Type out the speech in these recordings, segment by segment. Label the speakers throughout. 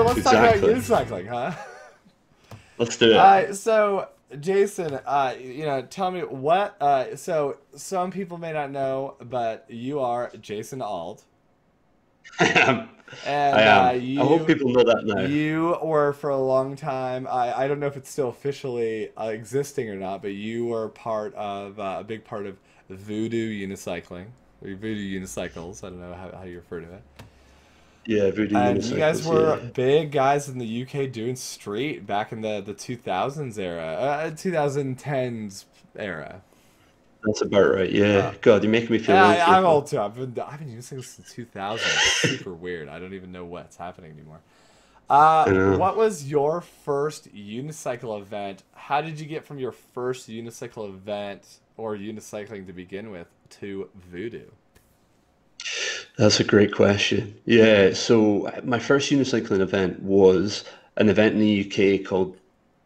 Speaker 1: let's talk about
Speaker 2: exactly.
Speaker 1: unicycling, huh?
Speaker 2: Let's do it.
Speaker 1: So Jason, tell me what. So some people may not know, but you are Jason Auld,
Speaker 2: I am. I
Speaker 1: and
Speaker 2: am. I hope people know that now.
Speaker 1: you were for a long time. I don't know if it's still officially existing or not, but you were part of a big part of Voodoo unicycling, or Voodoo unicycles. I don't know how you refer to it.
Speaker 2: Yeah, Voodoo
Speaker 1: And you guys
Speaker 2: unicycles.
Speaker 1: were
Speaker 2: Yeah,
Speaker 1: big guys in the UK doing street back in the 2000s era, 2010s era.
Speaker 2: that's about right.
Speaker 1: Uh,
Speaker 2: Yeah. God, you're making me feel old here,
Speaker 1: I'm
Speaker 2: Phil.
Speaker 1: old too. I've been using this since 2000. It's super weird. I don't even know what's happening anymore.
Speaker 2: I know.
Speaker 1: What was your first unicycle event? How did you get from your first unicycle event or unicycling to begin with to Voodoo?
Speaker 2: That's a great question. Yeah, so my first unicycling event was an event in the UK called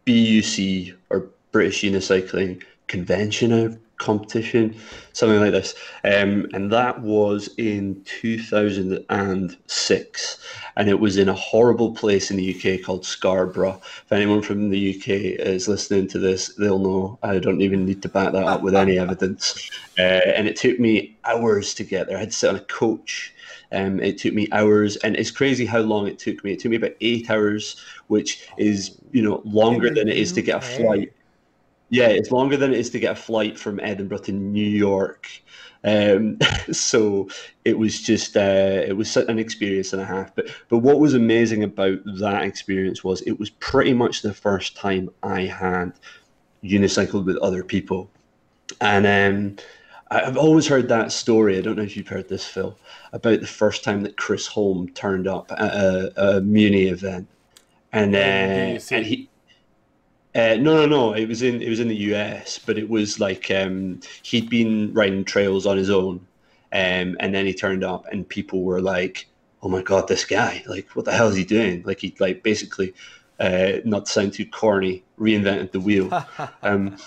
Speaker 2: BUC, or British Unicycling Convention or Competition, something like this. And that was in 2006. And it was in a horrible place in the UK called Scarborough. If anyone from the UK is listening to this, they'll know I don't even need to back that up with any evidence. And it took me hours to get there. I had to sit on a coach. It took me hours, and it's crazy how long it took me. It took me about 8 hours, which
Speaker 1: Oh,
Speaker 2: is
Speaker 1: in
Speaker 2: longer
Speaker 1: the
Speaker 2: than it is to get a
Speaker 1: UK.
Speaker 2: flight. Yeah, it's longer than it is to get a flight from Edinburgh to New York. Um, so it was such an experience and a half. But what was amazing about that experience was it was pretty much the first time I had unicycled with other people. And I've always heard that story. I don't know if you've heard this, Phil, about the first time that Chris Holm turned up at a Muni event,
Speaker 1: In
Speaker 2: and
Speaker 1: BUC.
Speaker 2: he no, no, no. It was in the US, but it was like he'd been riding trails on his own, and then he turned up, and people were like, "Oh my God, this guy! Like, what the hell is he doing?" Like he like basically, not to sound too corny, reinvented the wheel. Um,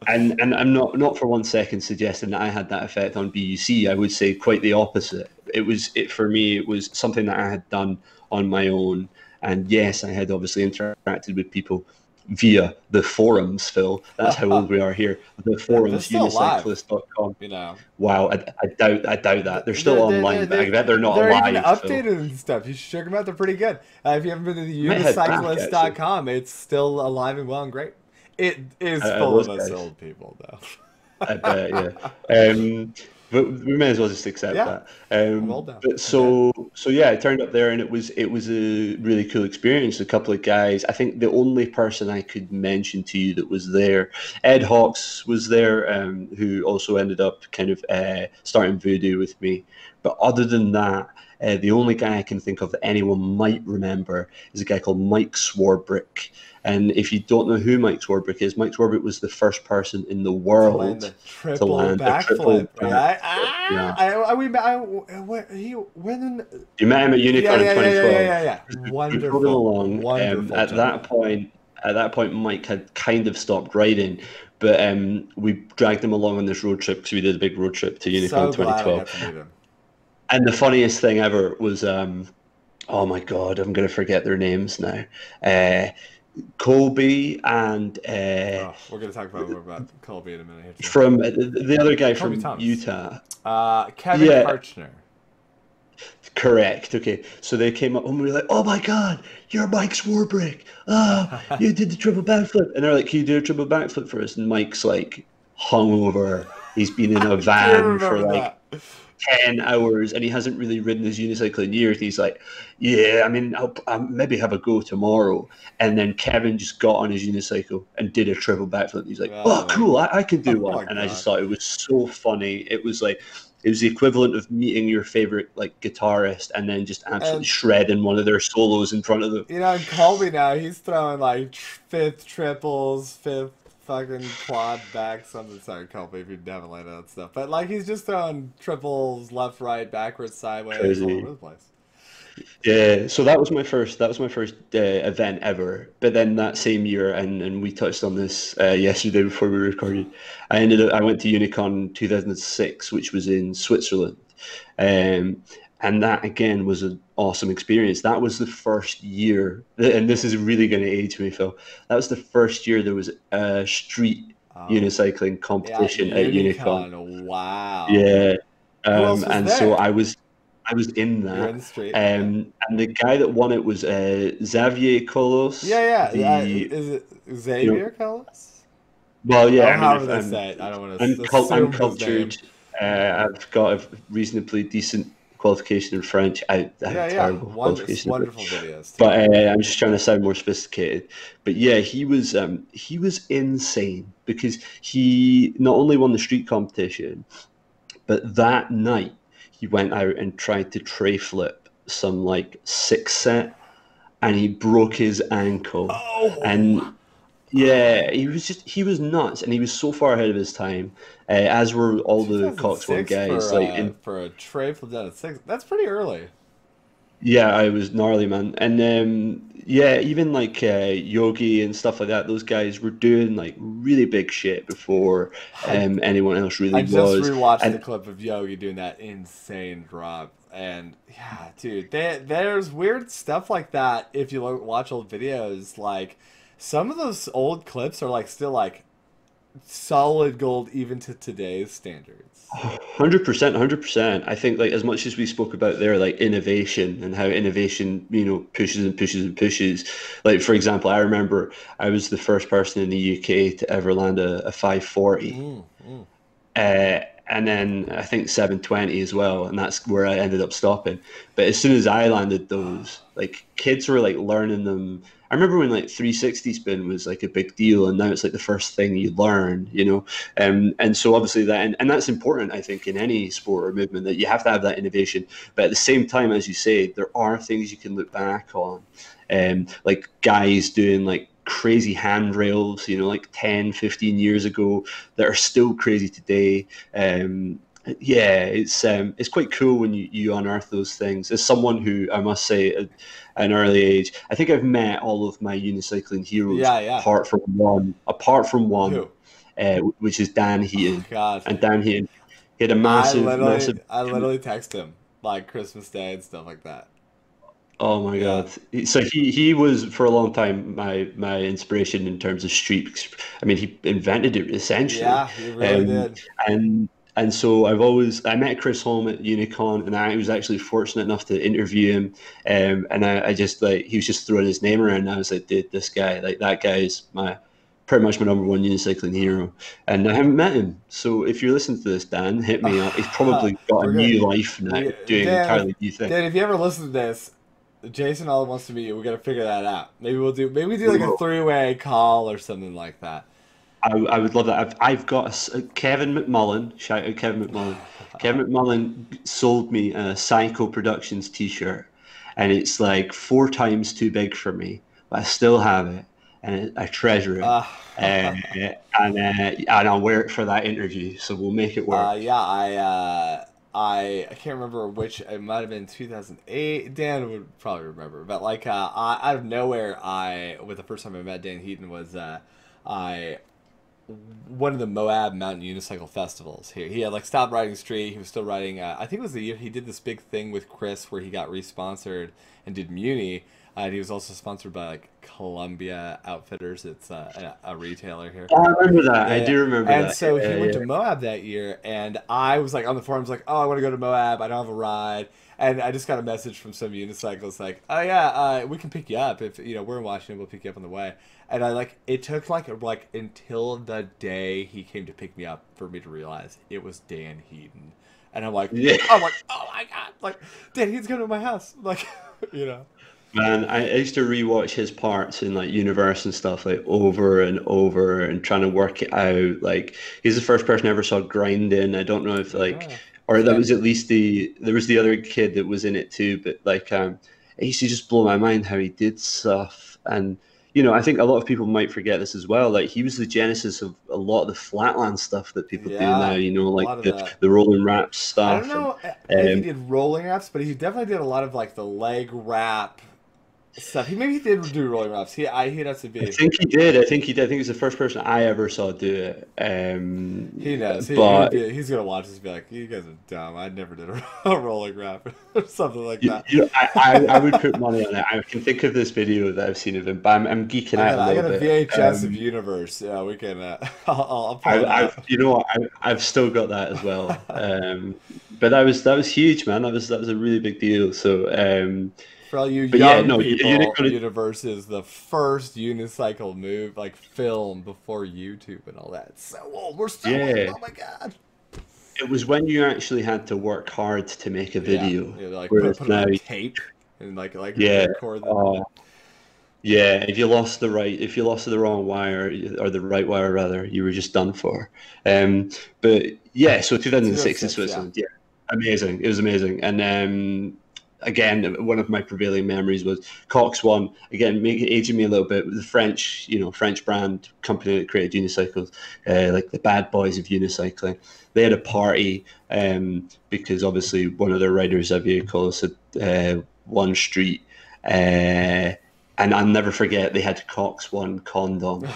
Speaker 2: and I'm not for one second suggesting that I had that effect on BUC. I would say quite the opposite. It for me. It was something that I had done on my own, and yes, I had obviously interacted with people via the forums, Phil. That's how old we are here. The
Speaker 1: They're
Speaker 2: forums,
Speaker 1: still alive,
Speaker 2: unicyclist.com.
Speaker 1: you know.
Speaker 2: Wow, I doubt that. They're still
Speaker 1: They're,
Speaker 2: online,
Speaker 1: they're,
Speaker 2: but I
Speaker 1: they're,
Speaker 2: bet they're not
Speaker 1: they're even
Speaker 2: alive, Phil.
Speaker 1: updated and stuff. You should check them out. They're pretty good. If you haven't been to the
Speaker 2: I might head back, actually.
Speaker 1: unicyclist.com, it's still alive and well and great. It is
Speaker 2: I
Speaker 1: full
Speaker 2: was,
Speaker 1: of us
Speaker 2: guys.
Speaker 1: old people,
Speaker 2: I
Speaker 1: though.
Speaker 2: bet, yeah. But we may as well just accept
Speaker 1: Yeah,
Speaker 2: that.
Speaker 1: I'm old now.
Speaker 2: But
Speaker 1: I get it.
Speaker 2: so yeah, I turned up there, and it was a really cool experience. A couple of guys. I think the only person I could mention to you that was there, Ed Hawkes was there, who also ended up kind of starting Voodoo with me. But other than that, the only guy I can think of that anyone might remember is a guy called Mike Swarbrick. And if you don't know who Mike Swarbrick is, Mike Swarbrick was the first person in the
Speaker 1: To land
Speaker 2: world
Speaker 1: the
Speaker 2: to
Speaker 1: triple
Speaker 2: land a triple
Speaker 1: backflip.
Speaker 2: backflip.
Speaker 1: Yeah,
Speaker 2: Yeah.
Speaker 1: he when
Speaker 2: You met him at
Speaker 1: yeah,
Speaker 2: Unicorn in
Speaker 1: yeah, yeah, yeah, yeah,
Speaker 2: 2012.
Speaker 1: yeah, yeah.
Speaker 2: We pulled him
Speaker 1: Wonderful,
Speaker 2: along.
Speaker 1: wonderful
Speaker 2: At
Speaker 1: gentleman.
Speaker 2: that point, Mike had kind of stopped riding, but we dragged him along on this road trip because we did a big road trip to Unicorn
Speaker 1: So glad I
Speaker 2: 2012.
Speaker 1: got to meet him.
Speaker 2: And the funniest thing ever was, oh my God, I'm going to forget their names now. Uh, Colby and
Speaker 1: Oh, we're gonna talk about more about Colby in a minute here too.
Speaker 2: from the other guy
Speaker 1: Colby
Speaker 2: from
Speaker 1: Thomas.
Speaker 2: Utah.
Speaker 1: Kevin
Speaker 2: Yeah,
Speaker 1: Karchner.
Speaker 2: correct. Okay, so they came up and we were like, "Oh my God, you're Mike Swarbrick! Ah, you did the triple backflip!" And they're like, "Can you do a triple backflip for us?" And Mike's like hungover. He's been in a
Speaker 1: I do
Speaker 2: van for
Speaker 1: remember
Speaker 2: like
Speaker 1: that.
Speaker 2: 10 hours, and he hasn't really ridden his unicycle in years. And he's like, "Yeah, I mean, I'll maybe have a go tomorrow." And then Kevin just got on his unicycle and did a triple backflip. He's like, "Oh,
Speaker 1: Oh,
Speaker 2: cool! I can do
Speaker 1: oh
Speaker 2: one."
Speaker 1: my
Speaker 2: And I just
Speaker 1: god.
Speaker 2: thought it was so funny. It was the equivalent of meeting your favorite like guitarist and then just absolutely
Speaker 1: And
Speaker 2: shredding one of their solos in front of them.
Speaker 1: in Colby now, he's throwing like fifth triples, fifth fucking quad back something. Sorry, Colby, if you haven't landed that stuff, but like he's just throwing triples left, right, backwards, sideways, all over
Speaker 2: Crazy.
Speaker 1: the place.
Speaker 2: Yeah, so that was my first event ever. But then that same year, and we touched on this yesterday before we recorded. I went to Unicon 2006, which was in Switzerland, um, and that again was an awesome experience. That was the first year, and this is really going to age me, Phil. That was the first year there was a street
Speaker 1: Oh,
Speaker 2: unicycling
Speaker 1: yeah,
Speaker 2: competition at Unicon.
Speaker 1: Unicon. Wow.
Speaker 2: Yeah,
Speaker 1: Who else was
Speaker 2: and so
Speaker 1: there?
Speaker 2: I was in
Speaker 1: You're in
Speaker 2: that,
Speaker 1: the street. Yeah.
Speaker 2: and the guy that won it was Xavier
Speaker 1: Yeah,
Speaker 2: Colos,
Speaker 1: yeah.
Speaker 2: the
Speaker 1: Is it
Speaker 2: you know,
Speaker 1: Xavier Callis?
Speaker 2: well, yeah.
Speaker 1: Or
Speaker 2: I mean,
Speaker 1: however
Speaker 2: if
Speaker 1: they say it. I don't want to
Speaker 2: I'm
Speaker 1: assume his
Speaker 2: cultured.
Speaker 1: name.
Speaker 2: I've got a reasonably decent qualification in French. I have
Speaker 1: Yeah,
Speaker 2: a
Speaker 1: yeah.
Speaker 2: terrible qualification in
Speaker 1: Wonderful
Speaker 2: French,
Speaker 1: videos too.
Speaker 2: but I'm just trying to sound more sophisticated. But yeah, he was insane because he not only won the street competition, but that night he went out and tried to tray flip some like six set, and he broke his ankle.
Speaker 1: Oh,
Speaker 2: And yeah, he was nuts, and he was so far ahead of his time, as were all the Coxone
Speaker 1: 2006
Speaker 2: guys. Like, in
Speaker 1: for a tray flip down at six. That's pretty early.
Speaker 2: yeah, I was gnarly, man. And yeah, even like Yogi and stuff like that, those guys were doing like really big shit before
Speaker 1: I
Speaker 2: anyone else
Speaker 1: I
Speaker 2: really
Speaker 1: just
Speaker 2: was.
Speaker 1: rewatched the
Speaker 2: And
Speaker 1: clip of Yogi doing that insane drop, and yeah, dude, there's weird stuff like that. If you watch old videos, like some of those old clips are like still like solid gold even to today's standards.
Speaker 2: 100%, 100%. I think like as much as we spoke about there, like innovation and how innovation, pushes and pushes and pushes. Like for example, I remember I was the first person in the UK to ever land a 540.
Speaker 1: Mm, mm.
Speaker 2: And then I think 720 as well, and that's where I ended up stopping. But as soon as I landed those, like kids were like learning them. I remember when like 360 spin was like a big deal, and now it's like the first thing you learn. And so obviously and that's important, I think, in any sport or movement, that you have to have that innovation. But at the same time, as you say, there are things you can look back on, like guys doing like crazy handrails, like 10, 15 years ago, that are still crazy today. Yeah, it's quite cool when you unearth those things. As someone who, I must say, at an early age, I think I've met all of my unicycling heroes
Speaker 1: Yeah, yeah.
Speaker 2: apart from one,
Speaker 1: Who?
Speaker 2: which is Dan
Speaker 1: Oh
Speaker 2: Heaton.
Speaker 1: God,
Speaker 2: And Dan Heaton, he had a massive, massive.
Speaker 1: I literally text him like Christmas Day and stuff like that.
Speaker 2: Oh my
Speaker 1: Yeah,
Speaker 2: God! So he was for a long time my inspiration in terms of street. I mean, he invented it essentially,
Speaker 1: yeah, he really
Speaker 2: um,
Speaker 1: did.
Speaker 2: and so I met Chris Holm at Unicon, and I was actually fortunate enough to interview him, and I just like he was just throwing his name around. And I was like, dude, this guy, like that guy is my pretty much my number one unicycling hero, and I haven't met him. So if you're listening to this, Dan, hit me up. He's probably got a
Speaker 1: We're gonna
Speaker 2: new life now,
Speaker 1: we
Speaker 2: doing entirely new thing.
Speaker 1: Dan, if you ever listen to this, Jason all wants to meet you. We gotta figure that out. Maybe we do like a three-way call or something like that.
Speaker 2: I would love that. I've got Kevin McMullen. Shout out Kevin McMullen. Kevin McMullen sold me a Psycho Productions T-shirt, and it's like four times too big for me, but I still have it, and I treasure it.
Speaker 1: Uh,
Speaker 2: And I'll wear it for that interview. So we'll make it work.
Speaker 1: yeah, I can't remember which. It might have been 2008. Dan would probably remember, but like out of nowhere, with the first time I met Dan Heaton was I one of the Moab Mountain Unicycle Festivals here. He had like stopped riding street. He was still riding. I think it was the year he did this big thing with Chris where he got re-sponsored and did Muni. And he was also sponsored by like Columbia Outfitters. It's a retailer here.
Speaker 2: Oh, I remember that.
Speaker 1: Yeah,
Speaker 2: I
Speaker 1: yeah.
Speaker 2: do remember
Speaker 1: And
Speaker 2: that.
Speaker 1: so
Speaker 2: Yeah,
Speaker 1: he went
Speaker 2: yeah.
Speaker 1: to Moab that year, and I was like on the forums, like, "Oh, I want to go to Moab. I don't have a ride." And I just got a message from some unicyclists, like, "Oh yeah, we can pick you up if we're in Washington. We'll pick you up on the way." And I like it took like until the day he came to pick me up for me to realize it was Dan Heaton, and
Speaker 2: Yeah.
Speaker 1: oh my God, like Dan Heaton's coming to my house, like, you know.
Speaker 2: Man, I used to rewatch his parts in like Universe and stuff like over and over and trying to work it out. Like he's the first person I ever saw grinding. I don't know if like
Speaker 1: Yeah.
Speaker 2: or that
Speaker 1: Same.
Speaker 2: was at least there was the other kid that was in it too, but like it used to just blow my mind how he did stuff. And I think a lot of people might forget this as well. Like he was the genesis of a lot of the flatland stuff that people do now,
Speaker 1: Yeah, a
Speaker 2: like
Speaker 1: lot of
Speaker 2: the
Speaker 1: that.
Speaker 2: the rolling wrap
Speaker 1: I don't
Speaker 2: stuff and
Speaker 1: know if he
Speaker 2: um
Speaker 1: did rolling wraps, but he definitely did a lot of like the leg wrap stuff. He did do rolling roughs. He'd have to
Speaker 2: I
Speaker 1: be.
Speaker 2: think he did. I think he did. I think he's the first person I ever saw do it.
Speaker 1: He knows. He would
Speaker 2: But
Speaker 1: be. He's gonna watch this and be like, "You guys are dumb. I never did a rolling rap or something like that."
Speaker 2: I would put money on it. I can think of this video that I've seen of him, but I'm geeking out a
Speaker 1: I
Speaker 2: little
Speaker 1: got a
Speaker 2: bit.
Speaker 1: VHS of Universe. Yeah, we can. I'll pull it
Speaker 2: I've
Speaker 1: up.
Speaker 2: you know what, I've still got that as well. But that was huge, man. That was a really big deal. So,
Speaker 1: For all you
Speaker 2: but yeah,
Speaker 1: young
Speaker 2: no,
Speaker 1: people,
Speaker 2: unicorn.
Speaker 1: Universe is the first unicycle move, like film before YouTube and all that. It's so old. We're so old.
Speaker 2: Yeah,
Speaker 1: Oh my god.
Speaker 2: it was when you actually had to work hard to make a
Speaker 1: Yeah,
Speaker 2: video,
Speaker 1: yeah. Like
Speaker 2: whereas
Speaker 1: put it
Speaker 2: now,
Speaker 1: on tape and like
Speaker 2: yeah.
Speaker 1: record the.
Speaker 2: uh, Yeah, if you lost the wrong wire or the right wire rather, you were just done for. But yeah, so 2006 in
Speaker 1: 2006, yeah.
Speaker 2: Switzerland, yeah, amazing. It was amazing, and again, one of my prevailing memories was Cox One. Again, aging me a little bit. The French, French brand company that created unicycles, like the bad boys of unicycling. They had a party because obviously one of their riders, Xavier Collis, had one street. And I'll never forget they had Cox One condoms.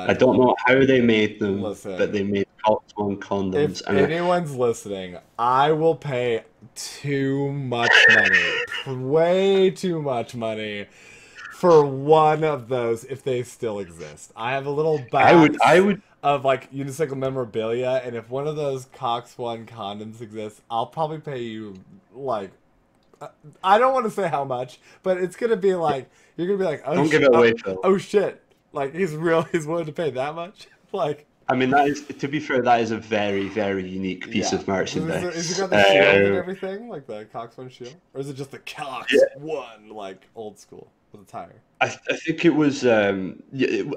Speaker 2: I
Speaker 1: God.
Speaker 2: don't know how they made them, but
Speaker 1: Listen,
Speaker 2: they made Cox One
Speaker 1: if
Speaker 2: condoms. And
Speaker 1: anyone's listening, I will pay too much money, way too much money for one of those if they still exist. I have a little
Speaker 2: I
Speaker 1: box
Speaker 2: would,
Speaker 1: of like unicycle memorabilia, and if one of those Cox One condoms exists, I'll probably pay you like I don't want to say how much, but it's gonna be like you're gonna be like,
Speaker 2: don't give it away, Phil.
Speaker 1: oh shit, like he's willing to pay that much, like
Speaker 2: I mean, that is, to be fair, that is a very, very unique piece
Speaker 1: yeah.
Speaker 2: of
Speaker 1: Is it
Speaker 2: merchandise.
Speaker 1: got the shield and everything, like the Cox One shield, or is it just the Cox
Speaker 2: Yeah,
Speaker 1: One, like old school with a tire?
Speaker 2: I think it was, yeah,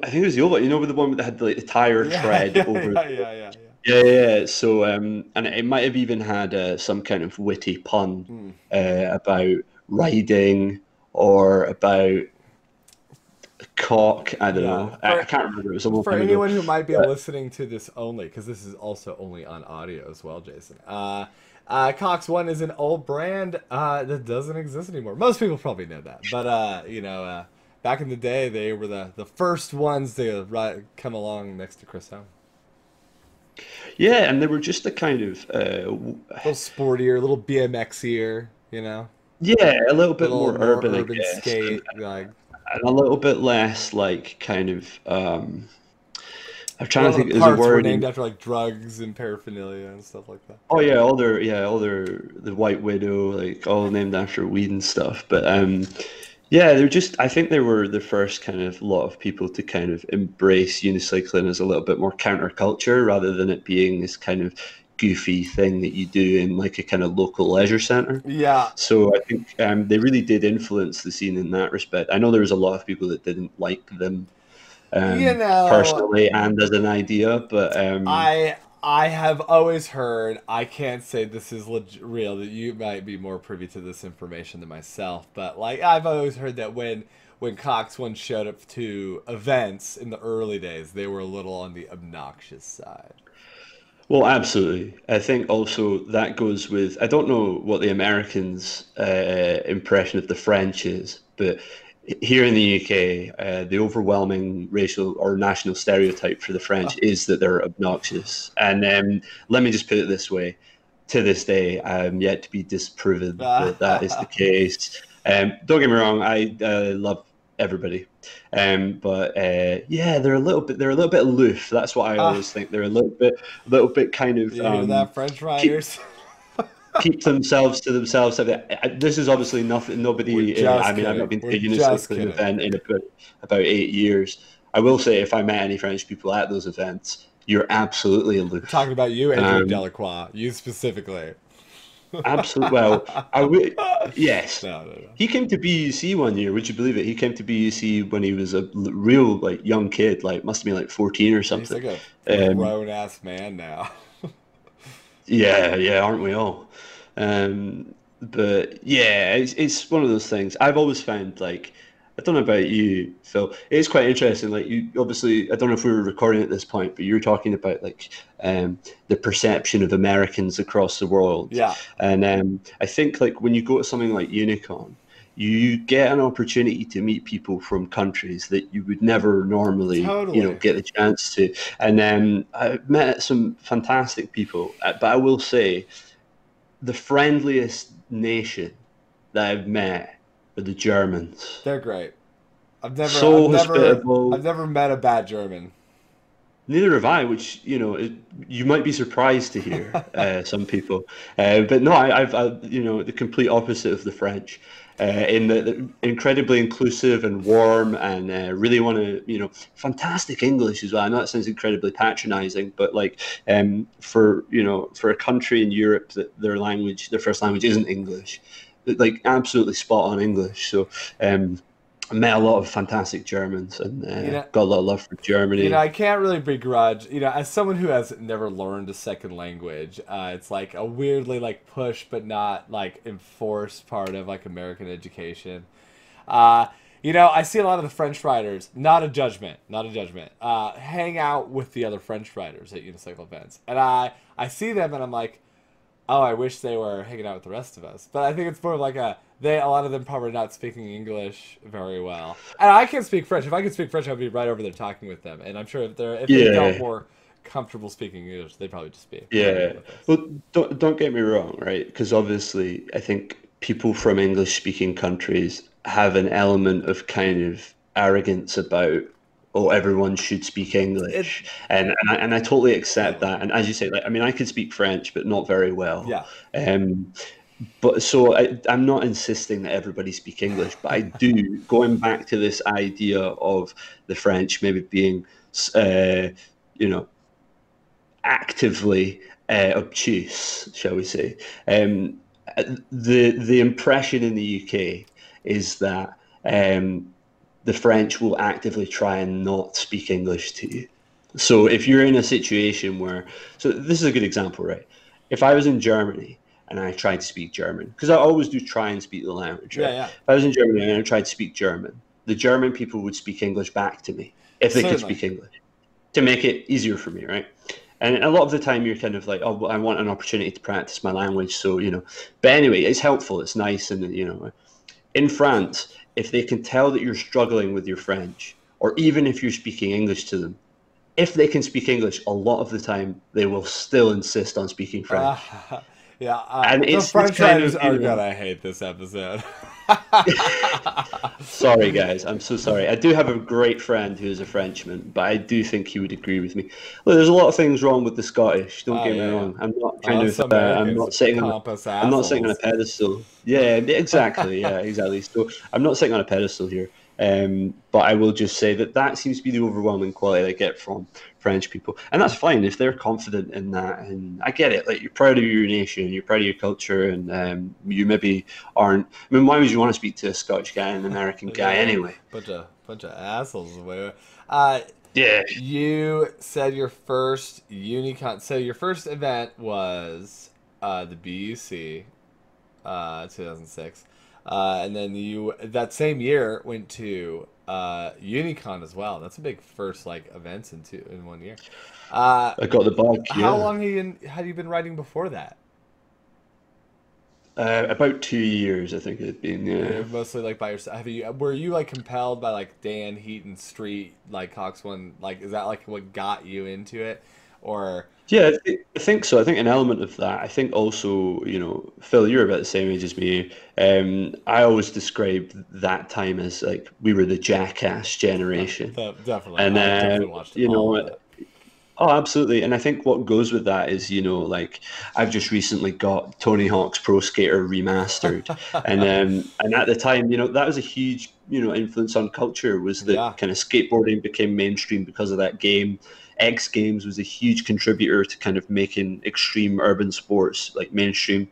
Speaker 2: I think it was the old one. You know, with the one that had like the tire
Speaker 1: Yeah,
Speaker 2: tread
Speaker 1: yeah,
Speaker 2: over.
Speaker 1: yeah, yeah, yeah, yeah.
Speaker 2: Yeah, yeah. Yeah. So, and it might have even had some kind of witty pun
Speaker 1: Hmm.
Speaker 2: about riding or about cock. I don't
Speaker 1: Yeah.
Speaker 2: know. I can't remember. It was a long
Speaker 1: For
Speaker 2: time ago.
Speaker 1: anyone who might be
Speaker 2: But
Speaker 1: listening to this only, because this is also only on audio as well, Jason. Cox One is an old brand that doesn't exist anymore. Most people probably know that, but back in the day, they were the first ones to come along next to Chris Home.
Speaker 2: yeah, and they were just a kind of
Speaker 1: A little sportier, a little BMXier,
Speaker 2: yeah, a little
Speaker 1: a
Speaker 2: bit
Speaker 1: little
Speaker 2: more
Speaker 1: more
Speaker 2: urban, I
Speaker 1: urban
Speaker 2: guess,
Speaker 1: skate, like
Speaker 2: and a little bit less like kind of. I'm
Speaker 1: a
Speaker 2: trying
Speaker 1: lot
Speaker 2: to
Speaker 1: of
Speaker 2: think.
Speaker 1: the
Speaker 2: There's a
Speaker 1: parts were
Speaker 2: word
Speaker 1: named
Speaker 2: in.
Speaker 1: after like drugs and paraphernalia and stuff like that.
Speaker 2: Oh yeah, all their the White Widow, like all named after weed and stuff. But yeah, they're just. I think they were the first kind of lot of people to kind of embrace unicycling as a little bit more counterculture rather than it being this kind of goofy thing that you do in like a kind of local leisure centre.
Speaker 1: Yeah,
Speaker 2: So I think they really did influence the scene in that respect. I know there was a lot of people that didn't like them
Speaker 1: you know.
Speaker 2: personally and as an idea, but
Speaker 1: I have always heard, I can't say this is real, that you might be more privy to this information than myself, but like I've always heard that when Cox One showed up to events in the early days, they were a little on the obnoxious side.
Speaker 2: well, absolutely. I think also that goes with, I don't know what the Americans' impression of the French is, but here in the UK, the overwhelming racial or national stereotype for the French is that they're obnoxious. And let me just put it this way. To this day, I'm yet to be disproven that that is the case. Don't get me wrong, I love everybody. But yeah, they're a little bit aloof. That's what I
Speaker 1: Ah,
Speaker 2: always think. They're a little bit kind of
Speaker 1: you hear that, French
Speaker 2: keep
Speaker 1: riders?
Speaker 2: keep themselves to themselves. This is obviously nothing.
Speaker 1: We're
Speaker 2: Nobody. I
Speaker 1: just
Speaker 2: mean, I've not
Speaker 1: kidding.
Speaker 2: been to
Speaker 1: We're
Speaker 2: a
Speaker 1: just
Speaker 2: unicycling
Speaker 1: kidding.
Speaker 2: event in about 8 years. I will say, if I met any French people at those events, you're absolutely
Speaker 1: We're talking
Speaker 2: aloof.
Speaker 1: about you, Adrian
Speaker 2: Um,
Speaker 1: Delacroix. You specifically.
Speaker 2: absolutely. Well, I would. Yes,
Speaker 1: No, no, no.
Speaker 2: he came to BUC one year. Would you believe it? He came to BUC when he was a real like young kid. Like must have been like 14 or
Speaker 1: He's
Speaker 2: something.
Speaker 1: like a
Speaker 2: Um,
Speaker 1: grown ass man now.
Speaker 2: Yeah, yeah, aren't we all? But yeah, it's one of those things. I've always found like I don't know about you, Phil. It's quite interesting. Like you, obviously, I don't know if we were recording at this point, but you were talking about like the perception of Americans across the world,
Speaker 1: Yeah.
Speaker 2: and I think like when you go to something like Unicon, you get an opportunity to meet people from countries that you would never normally,
Speaker 1: Totally.
Speaker 2: get the chance to. And I've met some fantastic people, but I will say the friendliest nation that I've met are the Germans.
Speaker 1: They're great.
Speaker 2: So
Speaker 1: I've
Speaker 2: hospitable.
Speaker 1: never met a bad German.
Speaker 2: Neither have I, which you might be surprised to hear some people, but no, the complete opposite of the French, in the incredibly inclusive and warm, and really want to fantastic English as well. I know that sounds incredibly patronising, but like for a country in Europe that their first language isn't English, like absolutely spot on English. So. I met a lot of fantastic Germans and
Speaker 1: You know,
Speaker 2: got a lot of love for Germany.
Speaker 1: I can't really begrudge. As someone who has never learned a second language, it's like a weirdly like push but not like enforced part of like American education. Uh, I see a lot of the French writers. Not a judgment. Not a judgment. Hang out with the other French writers at unicycle events, and I see them and I'm like, oh, I wish they were hanging out with the rest of us. But I think it's more of like a lot of them probably not speaking English very well. And I can't speak French. If I could speak French, I'd be right over there talking with them. And I'm sure if they felt
Speaker 2: Yeah,
Speaker 1: more comfortable speaking English, they'd probably just be hanging
Speaker 2: yeah.
Speaker 1: out with us.
Speaker 2: Well, don't get me wrong, right? Because obviously, I think people from English-speaking countries have an element of kind of arrogance about, oh, everyone should speak
Speaker 1: It
Speaker 2: English, and I totally accept
Speaker 1: totally.
Speaker 2: that. And as you say, like I mean, I can speak French, but not very well.
Speaker 1: Yeah.
Speaker 2: Um, but so I'm not insisting that everybody speak English, but I do, going back to this idea of the French maybe being, uh, you know, actively obtuse, shall we say. The impression in the UK is that the French will actively try and not speak English to you. So if you're in a situation where, so this is a good example, right? If I was in Germany and I tried to speak German, because I always do try and speak the language,
Speaker 1: Yeah,
Speaker 2: right?
Speaker 1: yeah.
Speaker 2: If I was in Germany and I tried to speak German, the German people would speak English back to me if they could
Speaker 1: Certainly.
Speaker 2: speak English to make it easier for me, right? And a lot of the time you're kind of like, oh, well, I want an opportunity to practice my language. So, but anyway, it's helpful. It's nice. And, in France, if they can tell that you're struggling with your French, or even if you're speaking English to them, if they can speak English, a lot of the time they will still insist on speaking French.
Speaker 1: Yeah.
Speaker 2: And
Speaker 1: The
Speaker 2: it's this
Speaker 1: French
Speaker 2: kind
Speaker 1: writers
Speaker 2: of,
Speaker 1: are gonna hate this episode.
Speaker 2: sorry, guys. I'm so sorry. I do have a great friend who is a Frenchman, but I do think he would agree with me. Look, there's a lot of things wrong with the Scottish. Don't
Speaker 1: Oh
Speaker 2: get me
Speaker 1: yeah, yeah.
Speaker 2: wrong. I'm not kind
Speaker 1: Us
Speaker 2: of. I'm
Speaker 1: Americans,
Speaker 2: not sitting on.
Speaker 1: pompous
Speaker 2: I'm not sitting on a
Speaker 1: assholes.
Speaker 2: pedestal. Yeah, exactly. Yeah, exactly. So I'm not sitting on a pedestal here. But I will just say that seems to be the overwhelming quality I get from French people, and that's fine if they're confident in that. And I get it. Like you're proud of your nation, you're proud of your culture, and you maybe aren't. I mean, why would you want to speak to a Scottish guy and an American guy
Speaker 1: Yeah,
Speaker 2: anyway?
Speaker 1: bunch of assholes. Uh,
Speaker 2: Yeah,
Speaker 1: you said your first Unicon. So your first event was the BUC, 2006, and then you that same year went to Unicon as well. That's a big first like events in 1 year. Uh,
Speaker 2: I got the bug.
Speaker 1: how
Speaker 2: Yeah.
Speaker 1: long had you been writing before that?
Speaker 2: About 2 years, I think it had been. Yeah,
Speaker 1: Mostly like by yourself. Were you like compelled by like Dan Heaton Street like Cox One? Like is that like what got you into it, or
Speaker 2: yeah, I think so. I think an element of that. I think also, Phil, you're about the same age as me. I always described that time as like we were the jackass generation,
Speaker 1: definitely?
Speaker 2: and
Speaker 1: I definitely watched all of it.
Speaker 2: oh, absolutely. And I think what goes with that is, like I've just recently got Tony Hawk's Pro Skater remastered, and at the time, that was a huge, influence on culture. Was
Speaker 1: Yeah,
Speaker 2: that kind of skateboarding became mainstream because of that game. X Games was a huge contributor to kind of making extreme urban sports like mainstream.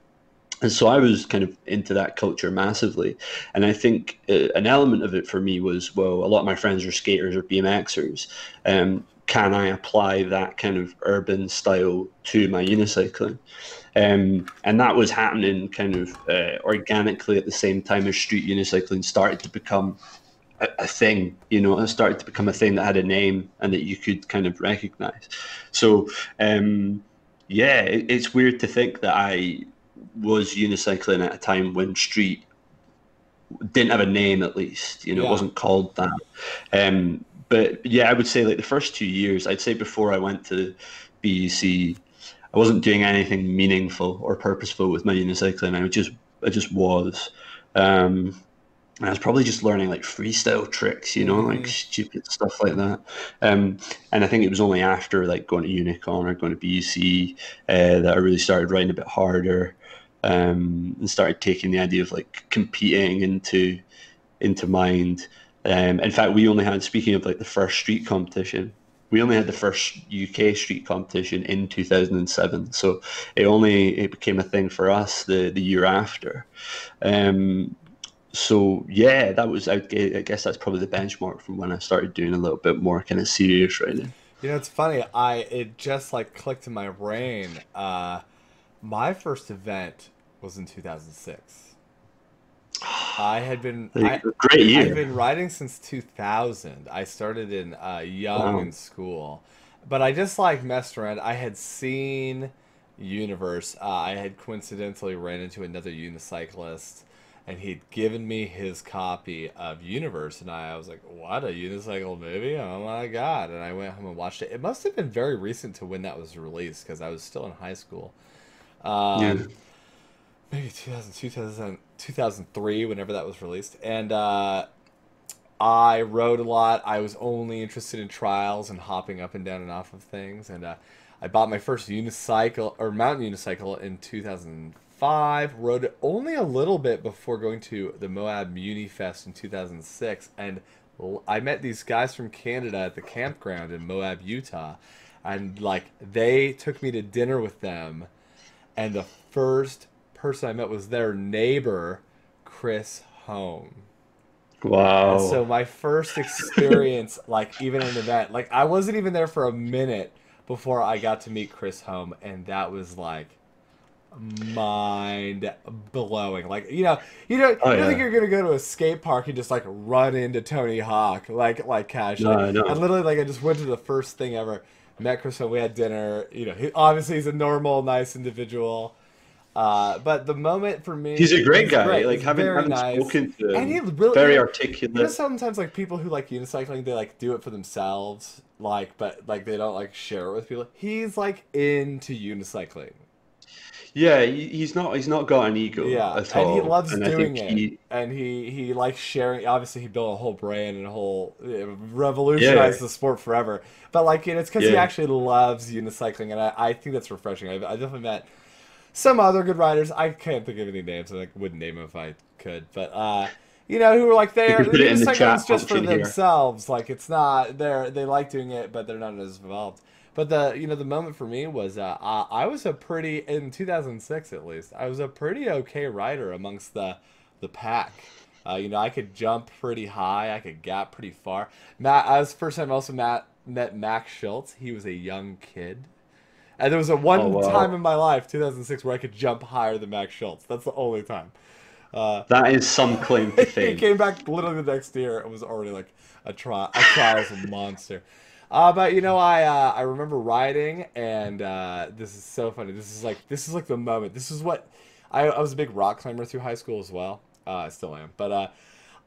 Speaker 2: And so I was kind of into that culture massively. And I think an element of it for me was, well, a lot of my friends are skaters or BMXers. Can I apply that kind of urban style to my unicycling? And that was happening kind of organically at the same time as street unicycling started to become a thing, it started to become a thing that had a name and that you could kind of recognize. So, yeah, it's weird to think that I was unicycling at a time when street didn't have a name at least. You know, it
Speaker 1: Yeah.
Speaker 2: wasn't called that. But yeah, I would say like the first 2 years, I'd say before I went to BUC, I wasn't doing anything meaningful or purposeful with my unicycling. I just was. And I was probably just learning like freestyle tricks, you know, like
Speaker 1: Mm-hmm.
Speaker 2: stupid stuff like that. And I think it was only after like going to Unicon or going to BUC that I really started writing a bit harder, and started taking the idea of like competing into mind. In fact, we only had, speaking of like the first street competition, we only had the first UK street competition in 2007. So it became a thing for us the year after. Um, so yeah, I guess that's probably the benchmark from when I started doing a little bit more kind of serious writing.
Speaker 1: You know, it's funny. It just like clicked in my brain. My first event was in 2006. I had been
Speaker 2: Like, great
Speaker 1: I've
Speaker 2: year.
Speaker 1: been writing since 2000. I started in young
Speaker 2: Wow.
Speaker 1: in school, but I just like messed around. I had seen Universe. I had coincidentally ran into another unicyclist, and he'd given me his copy of Universe, and I was like, "What, a unicycle movie? Oh my god!" And I went home and watched it. It must have been very recent to when that was released because I was still in high school.
Speaker 2: Yeah.
Speaker 1: Maybe 2003, whenever that was released. And I rode a lot. I was only interested in trials and hopping up and down and off of things. And I bought my first unicycle or mountain unicycle in 2005. Rode it only a little bit before going to the Moab Muni Fest in 2006. And I met these guys from Canada at the campground in Moab, Utah. And like they took me to dinner with them. And the first person I met was their neighbor, Chris Home. And so
Speaker 2: Wow.
Speaker 1: my first experience, like even an event, like I wasn't even there for a minute before I got to meet Chris Home, and that was like mind blowing. Like
Speaker 2: Oh
Speaker 1: you don't think
Speaker 2: yeah.
Speaker 1: you're gonna go to a skate park and just like run into Tony Hawk like casually.
Speaker 2: No,
Speaker 1: And
Speaker 2: no.
Speaker 1: literally like I just went to the first thing ever. Met Chris Home. We had dinner. Obviously he's a normal, nice individual. But the moment for
Speaker 2: He's a
Speaker 1: me,
Speaker 2: great
Speaker 1: he's
Speaker 2: guy.
Speaker 1: great.
Speaker 2: Like
Speaker 1: He's very
Speaker 2: having
Speaker 1: nice,
Speaker 2: spoken to
Speaker 1: and he
Speaker 2: him,
Speaker 1: really,
Speaker 2: very
Speaker 1: you know,
Speaker 2: articulate.
Speaker 1: sometimes like people who like unicycling, they like do it for themselves, like, but like they don't like share it with people. He's like into unicycling,
Speaker 2: Yeah, he's not got an ego
Speaker 1: yeah,
Speaker 2: at
Speaker 1: and he
Speaker 2: all,
Speaker 1: loves
Speaker 2: and I
Speaker 1: doing
Speaker 2: think
Speaker 1: it,
Speaker 2: he,
Speaker 1: and he likes sharing. Obviously, he built a whole brand and a whole
Speaker 2: yeah,
Speaker 1: revolutionized the sport forever. But like, it's because he
Speaker 2: yeah.
Speaker 1: actually loves unicycling, and I think that's refreshing. I definitely met some other good writers. I can't think of any names. I wouldn't name them if I could. But who are like
Speaker 2: We
Speaker 1: they're
Speaker 2: can put it in the
Speaker 1: unicycling's
Speaker 2: chat
Speaker 1: just for
Speaker 2: function here.
Speaker 1: themselves. Like it's not they like doing it, but they're not as involved. But the moment for me was I was a pretty in 2006 at least. I was a pretty okay writer amongst the pack. I could jump pretty high. I could gap pretty far. Matt, I was the first time I also met Max Schultz. He was a young kid. And there was a
Speaker 2: Oh
Speaker 1: one time in
Speaker 2: wow,
Speaker 1: my life, 2006, where I could jump higher than Max Schultz. That's the only time. Uh,
Speaker 2: that is some claim to
Speaker 1: he
Speaker 2: fame.
Speaker 1: came back literally the next year and was already like a trials monster. But I remember riding, and this is so funny. This is like the moment. This is what I was a big rock climber through high school as well. I still am, but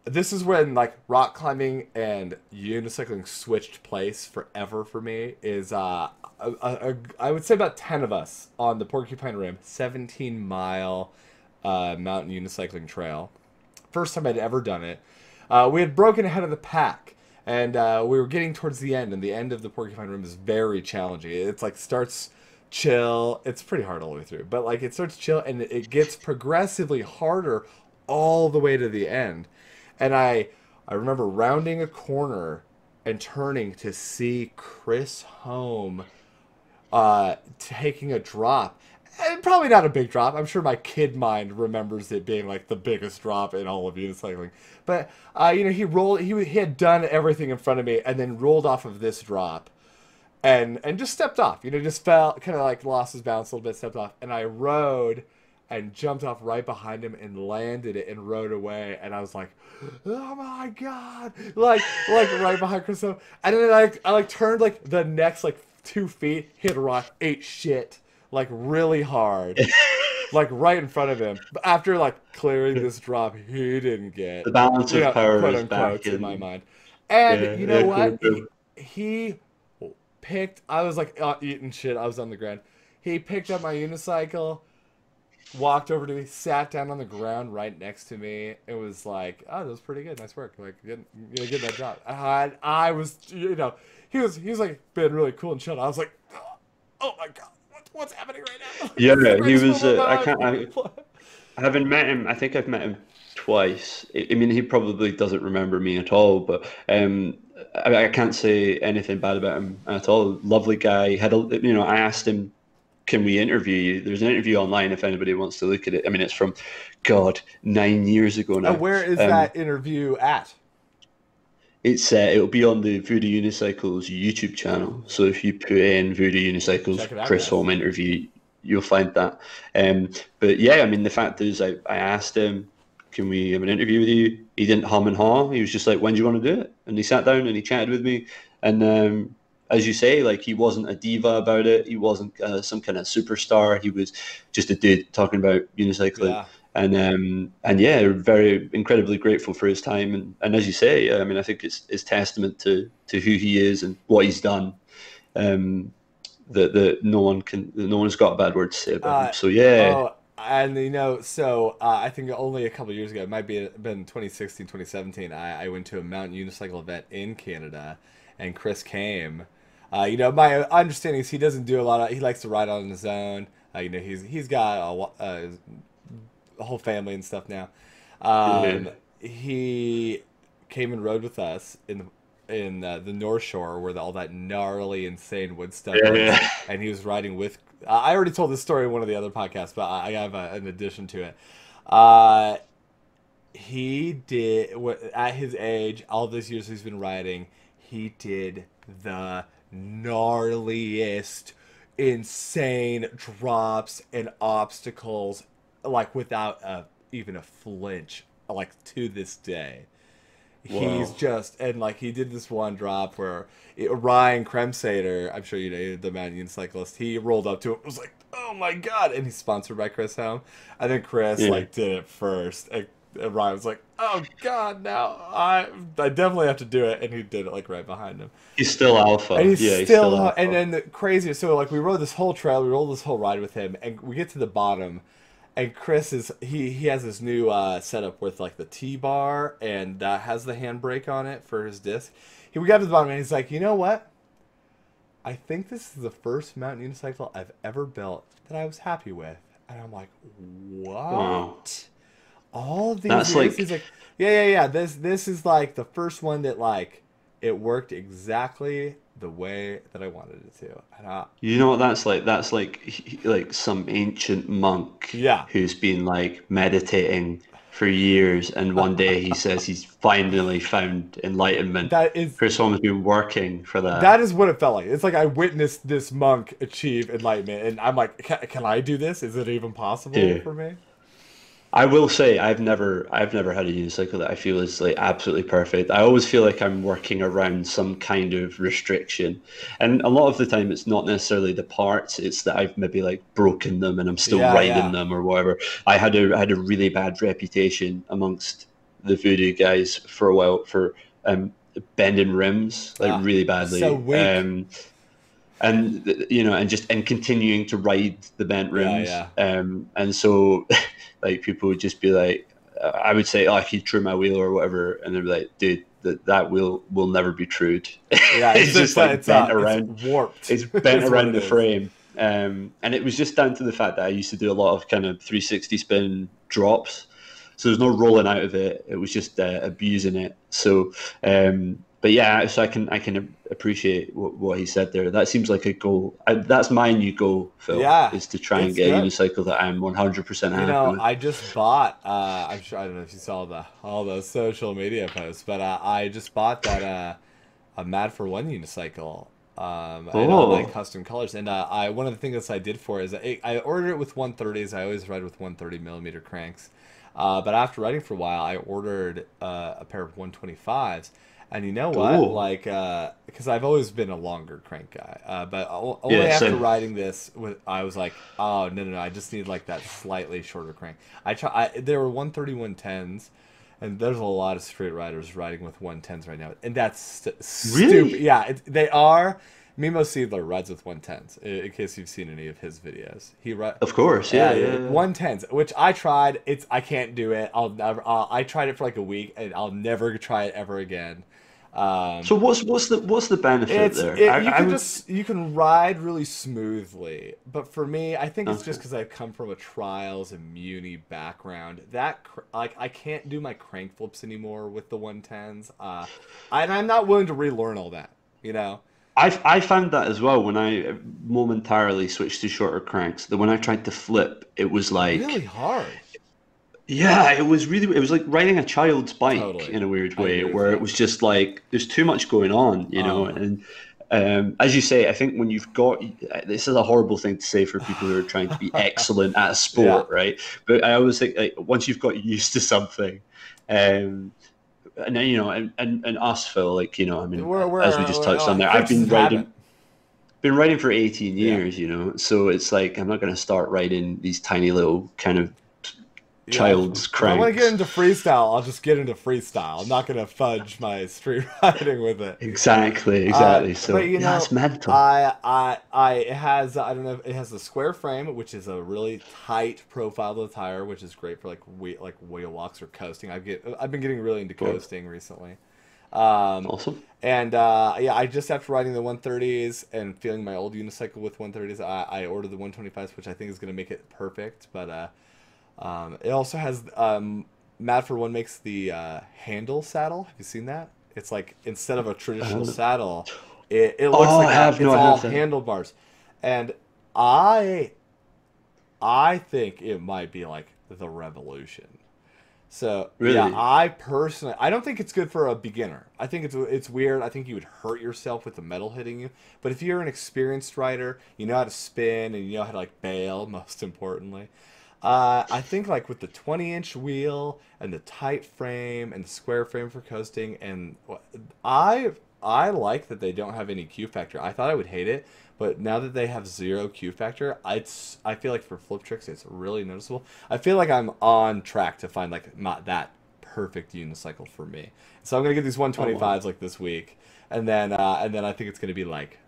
Speaker 1: this is when like rock climbing and unicycling switched place forever for me. Is I would say about 10 of us on the Porcupine Rim 17-mile mountain unicycling trail. First time I'd ever done it. We had broken ahead of the pack, and we were getting towards the end, and the end of the Porcupine Rim is very challenging. It's like starts chill. It's pretty hard all the way through, but like it starts chill, and it gets progressively harder all the way to the end. And I remember rounding a corner and turning to see Chris Home taking a drop. And probably not a big drop. I'm sure my kid mind remembers it being like the biggest drop in all of unicycling. But he rolled. He had done everything in front of me, and then rolled off of this drop, and just stepped off. Just fell, kind of like lost his balance a little bit, stepped off, and I rode and jumped off right behind him and landed it and rode away. And I was like, oh my god, like right behind Chris. And then I like turned like the next like 2 feet, hit a rock, ate shit like really hard. like right in front of him. But after like clearing this drop, he didn't get,
Speaker 2: The balance
Speaker 1: you
Speaker 2: of
Speaker 1: know,
Speaker 2: power
Speaker 1: quote
Speaker 2: is back
Speaker 1: unquote in my
Speaker 2: in.
Speaker 1: mind. And
Speaker 2: Yeah,
Speaker 1: you know
Speaker 2: yeah,
Speaker 1: what?
Speaker 2: cool, cool.
Speaker 1: He picked. I was like eating shit. I was on the ground. He picked up my unicycle, walked over to me, sat down on the ground right next to me. It was like, oh, that was pretty good. Nice work. Like, get that job. And I was, you know, he was like being really cool and chill. I was like, oh my god, what's happening right now?
Speaker 2: Yeah,
Speaker 1: This is the
Speaker 2: he
Speaker 1: greatest
Speaker 2: was.
Speaker 1: moment of
Speaker 2: I
Speaker 1: my
Speaker 2: can't.
Speaker 1: life.
Speaker 2: I haven't met him. I think I've met him twice. I mean, he probably doesn't remember me at all, but I can't say anything bad about him at all. Lovely guy. I asked him, "Can we interview you?" There's an interview online if anybody wants to look at it. I mean, it's from, God, 9 years ago now.
Speaker 1: Where is
Speaker 2: Um,
Speaker 1: that interview at?
Speaker 2: it'll be on the Voodoo Unicycles YouTube channel. So if you put in Voodoo Unicycles
Speaker 1: Check it out,
Speaker 2: Chris
Speaker 1: guys.
Speaker 2: Holm interview, you'll find that. But yeah, I mean, the fact is, I asked him, "Can we have an interview with you?" He didn't hum and haw. He was just like, "When do you want to do it?" And he sat down and he chatted with me. And as you say, like he wasn't a diva about it. He wasn't some kind of superstar. He was just a dude talking about unicycling.
Speaker 1: Yeah.
Speaker 2: And yeah, we're very incredibly grateful for his time. And as you say, I mean, I think it's testament to who he is and what he's done. Um, that no one's got a bad word to say about him.
Speaker 1: Uh,
Speaker 2: So yeah,
Speaker 1: oh, and you know, so I think only a couple years ago, it might be been 2016, 2017. I went to a mountain unicycle event in Canada, and Chris came. You know, my understanding is he doesn't do a lot of. He likes to ride on his own. You know, he's got a whole family and stuff now.
Speaker 2: yeah,
Speaker 1: He came and rode with us in the North Shore where all that gnarly, insane wood stuff
Speaker 2: yeah,
Speaker 1: is,
Speaker 2: yeah.
Speaker 1: and he was riding with. I already told this story in one of the other podcasts, but I have an addition to it. Uh, he did at his age, all those years he's been riding, he did the gnarliest, insane drops and obstacles, like without even a flinch, like to this day. He's
Speaker 2: Wow.
Speaker 1: just and like he did this one drop where Ryan Kremsader, I'm sure you know the mountain cyclist, he rolled up to it, was like, "Oh my god!" And he's sponsored by Chris Helm. I think Chris
Speaker 2: Yeah,
Speaker 1: like did it first, and Ryan was like, "Oh god, now I definitely have to do it," and he did it like right behind him.
Speaker 2: he's still
Speaker 1: And
Speaker 2: alpha.
Speaker 1: he's
Speaker 2: Yeah, he's still
Speaker 1: still, and
Speaker 2: alpha.
Speaker 1: then the craziest. So like we rode this whole trail, we rolled this whole ride with him, and we get to the bottom, and Chris is he has this new setup with like the T bar, and that has the handbrake on it for his disc. We got to the bottom, and he's like, you know what? I think this is the first mountain unicycle I've ever built that I was happy with, and I'm like,
Speaker 2: Wow.
Speaker 1: what? All of these
Speaker 2: That's
Speaker 1: years,
Speaker 2: like
Speaker 1: he's like, yeah. This is like the first one that like it worked exactly the way that I wanted it to. And
Speaker 2: You know what that's like? That's like some ancient monk
Speaker 1: yeah,
Speaker 2: who's been like meditating for years, and one day he says he's finally found enlightenment.
Speaker 1: that is
Speaker 2: Chris Holmes been working for that.
Speaker 1: that is what it felt like. It's like I witnessed this monk achieve enlightenment, and I'm like, can I do this? Is it even possible
Speaker 2: Yeah.
Speaker 1: for me?
Speaker 2: I will say I've never had a unicycle that I feel is like absolutely perfect. I always feel like I'm working around some kind of restriction. And a lot of the time it's not necessarily the parts, it's that I've maybe like broken them and I'm still
Speaker 1: Yeah,
Speaker 2: riding
Speaker 1: yeah.
Speaker 2: them or whatever. I had a really bad reputation amongst the voodoo guys for a while for bending rims like
Speaker 1: Ah,
Speaker 2: really
Speaker 1: so
Speaker 2: badly.
Speaker 1: weak.
Speaker 2: And and continuing to ride the bent
Speaker 1: Yeah,
Speaker 2: rims.
Speaker 1: yeah.
Speaker 2: And so like people would just be like, I would say, "Oh, I could true my wheel or whatever," and they'd be like, "Dude, that wheel will never be trued."
Speaker 1: Yeah,
Speaker 2: It's just like bent
Speaker 1: it's
Speaker 2: around.
Speaker 1: warped.
Speaker 2: It's bent
Speaker 1: Is what
Speaker 2: around
Speaker 1: it
Speaker 2: the
Speaker 1: is.
Speaker 2: frame. And it was just down to the fact that I used to do a lot of kind of 360 spin drops. So there's no rolling out of it. It was just abusing it. But yeah, so I can appreciate what he said there. That seems like a goal. That's my new goal, Phil,
Speaker 1: Yeah,
Speaker 2: is to try and
Speaker 1: it's
Speaker 2: get a
Speaker 1: good.
Speaker 2: unicycle that I'm 100%
Speaker 1: You
Speaker 2: happy
Speaker 1: know,
Speaker 2: with.
Speaker 1: I just bought. I'm sure I don't know if you saw the all those social media posts, but I just bought that a Mad for One unicycle, and all my
Speaker 2: Oh,
Speaker 1: custom colors. And I one of the things that I did for is I ordered it with 130s. I always ride with 130 millimeter cranks, but after riding for a while, I ordered a pair of 125s, And you know what?
Speaker 2: Oh,
Speaker 1: Like, because I've always been a longer crank guy, but only
Speaker 2: yeah,
Speaker 1: after
Speaker 2: same.
Speaker 1: riding this, I was like, oh no no no, I just need like that slightly shorter crank. There were 130 110s, and there's a lot of straight riders riding with 110s right now, and that's stupid.
Speaker 2: Really?
Speaker 1: Yeah, they are. Mimo Seidler rides with 110s. In case you've seen any of his videos,
Speaker 2: Of course. Yeah,
Speaker 1: yeah,
Speaker 2: yeah, yeah.
Speaker 1: 110s, which I tried. I can't do it. I'll never. I tried it for like a week, and I'll never try it ever again. Um,
Speaker 2: So what's the benefit there?
Speaker 1: you
Speaker 2: I
Speaker 1: can
Speaker 2: would.
Speaker 1: just you can ride really smoothly, but for me, I think it's just
Speaker 2: Okay.
Speaker 1: because I come from a trials and muni background. Like I can't do my crank flips anymore with the 110s. And I'm not willing to relearn all that. You know,
Speaker 2: I found that as well when I momentarily switched to shorter cranks. That when I tried to flip, it was
Speaker 1: really
Speaker 2: like,
Speaker 1: hard.
Speaker 2: yeah, it was like riding a child's bike
Speaker 1: Totally,
Speaker 2: in a weird
Speaker 1: I
Speaker 2: way,
Speaker 1: agree with
Speaker 2: where it
Speaker 1: you.
Speaker 2: was just like there's too much going on,
Speaker 1: Uh,
Speaker 2: and as you say, I think when you've got this is a horrible thing to say for people who are trying to be excellent at a
Speaker 1: yeah.
Speaker 2: sport, right? But I always think like once you've got used to something, um, and then, and us, Phil, like I mean, as we just touched on there, I've
Speaker 1: Fixes habit.
Speaker 2: been writing for 18
Speaker 1: Yeah.
Speaker 2: years, so it's like I'm not going to start writing these tiny little kind of
Speaker 1: Yeah,
Speaker 2: child's
Speaker 1: if I want to get
Speaker 2: cranks.
Speaker 1: into freestyle, I'll just get into freestyle. I'm not gonna fudge my street riding with it.
Speaker 2: Exactly, exactly.
Speaker 1: But
Speaker 2: So yeah, it's mental.
Speaker 1: it has I don't know it has the square frame, which is a really tight profile of the tire, which is great for like wheel walks or coasting. I've been getting really into
Speaker 2: Sure.
Speaker 1: coasting recently. Um,
Speaker 2: Awesome.
Speaker 1: and yeah, I just after riding the 130s and feeling my old unicycle with 130s, I ordered the 125s, which I think is gonna make it perfect. But it also has Mad for One makes the handle saddle. Have you seen that? It's like instead of a traditional
Speaker 2: Um,
Speaker 1: saddle, it looks
Speaker 2: oh,
Speaker 1: like
Speaker 2: I have
Speaker 1: it's
Speaker 2: no, I
Speaker 1: all
Speaker 2: have that.
Speaker 1: handlebars, and I I think it might be like the revolution. So yeah,
Speaker 2: Really?
Speaker 1: I don't think it's good for a beginner. I think it's weird. I think you would hurt yourself with the metal hitting you. But if you're an experienced rider, you know how to spin and you know how to like bail. Most importantly, I think like with the 20-inch wheel and the tight frame and the square frame for coasting, and I like that they don't have any Q factor. I thought I would hate it, but now that they have zero Q factor, I feel like for flip tricks it's really noticeable. I feel like I'm on track to find like not that perfect unicycle for me. So I'm gonna get these
Speaker 2: Oh wow.
Speaker 1: 125s like this week, and then I think it's gonna be like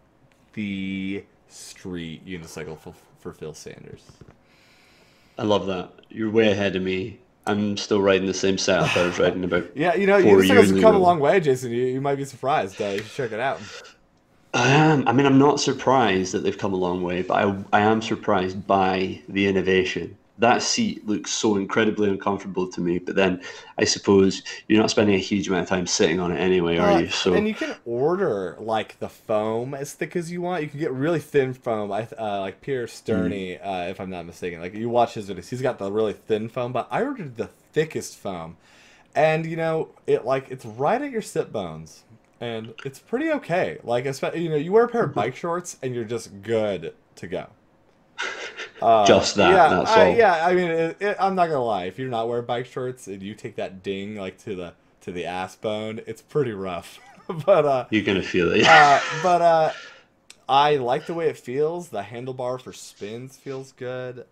Speaker 1: the street unicycle for Phil Sanders.
Speaker 2: I love that. You're way ahead of me. I'm still riding the same setup I was riding about
Speaker 1: Yeah,
Speaker 2: four
Speaker 1: unicycles
Speaker 2: years
Speaker 1: have come a
Speaker 2: ago.
Speaker 1: long way, Jason. You might be surprised. You should check it out.
Speaker 2: I am. I mean, I'm not surprised that they've come a long way, but I am surprised by the innovation. That seat looks so incredibly uncomfortable to me, but then I suppose you're not spending a huge amount of time sitting on it anyway, are you?
Speaker 1: And
Speaker 2: So,
Speaker 1: you can order like the foam as thick as you want. You can get really thin foam. Like Pierre
Speaker 2: mm,
Speaker 1: Sterney, if I'm not mistaken. Like you watch his videos, he's got the really thin foam, but I ordered the thickest foam, and it's right at your sit bones, and it's pretty okay. Like especially you wear a pair of bike shorts, and you're just good to go.
Speaker 2: just that, that's all.
Speaker 1: Yeah. I mean, I'm not gonna lie. If you're not wearing bike shorts and you take that ding like to the ass bone, it's pretty rough. but
Speaker 2: You're gonna feel it.
Speaker 1: but I like the way it feels. The handlebar for spins feels good.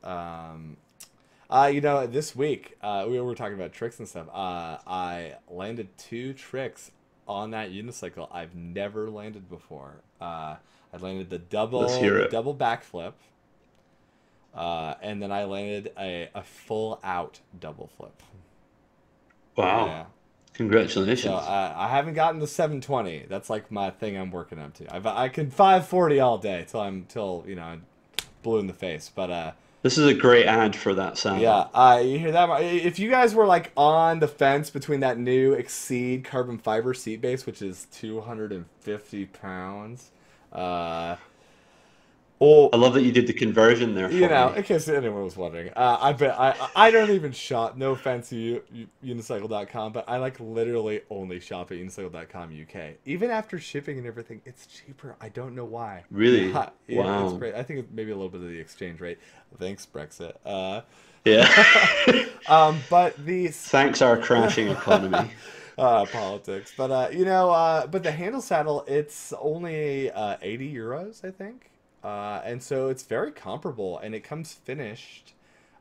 Speaker 1: This week we were talking about tricks and stuff. I landed two tricks on that unicycle I've never landed before. I landed
Speaker 2: Let's hear
Speaker 1: the
Speaker 2: it.
Speaker 1: double backflip. And then I landed a full out double flip.
Speaker 2: Wow.
Speaker 1: Yeah. So
Speaker 2: Congratulations.
Speaker 1: I haven't gotten the 720. That's like my thing I'm working up to. I can 540 all day till I'm blue in the face. But
Speaker 2: This is a great ad for that
Speaker 1: yeah,
Speaker 2: saddle.
Speaker 1: you hear that? If you guys were like on the fence between that new Exceed carbon fiber seat base, which is 250 pounds, uh,
Speaker 2: I
Speaker 1: or
Speaker 2: love that you did the conversion there for me.
Speaker 1: in case anyone was wondering, I don't even shop. No offense to unicycle.com, but I like literally only shop at unicycle.com UK. Even after shipping and everything, it's cheaper. I don't know why.
Speaker 2: Really?
Speaker 1: Yeah, it's
Speaker 2: Wow.
Speaker 1: great. I think it's maybe a little bit of the exchange rate. Thanks, Brexit.
Speaker 2: Yeah.
Speaker 1: But the
Speaker 2: Thanks our crashing economy.
Speaker 1: Politics. But but the handle saddle, it's only 80 euros, I think. And so it's very comparable, and it comes finished.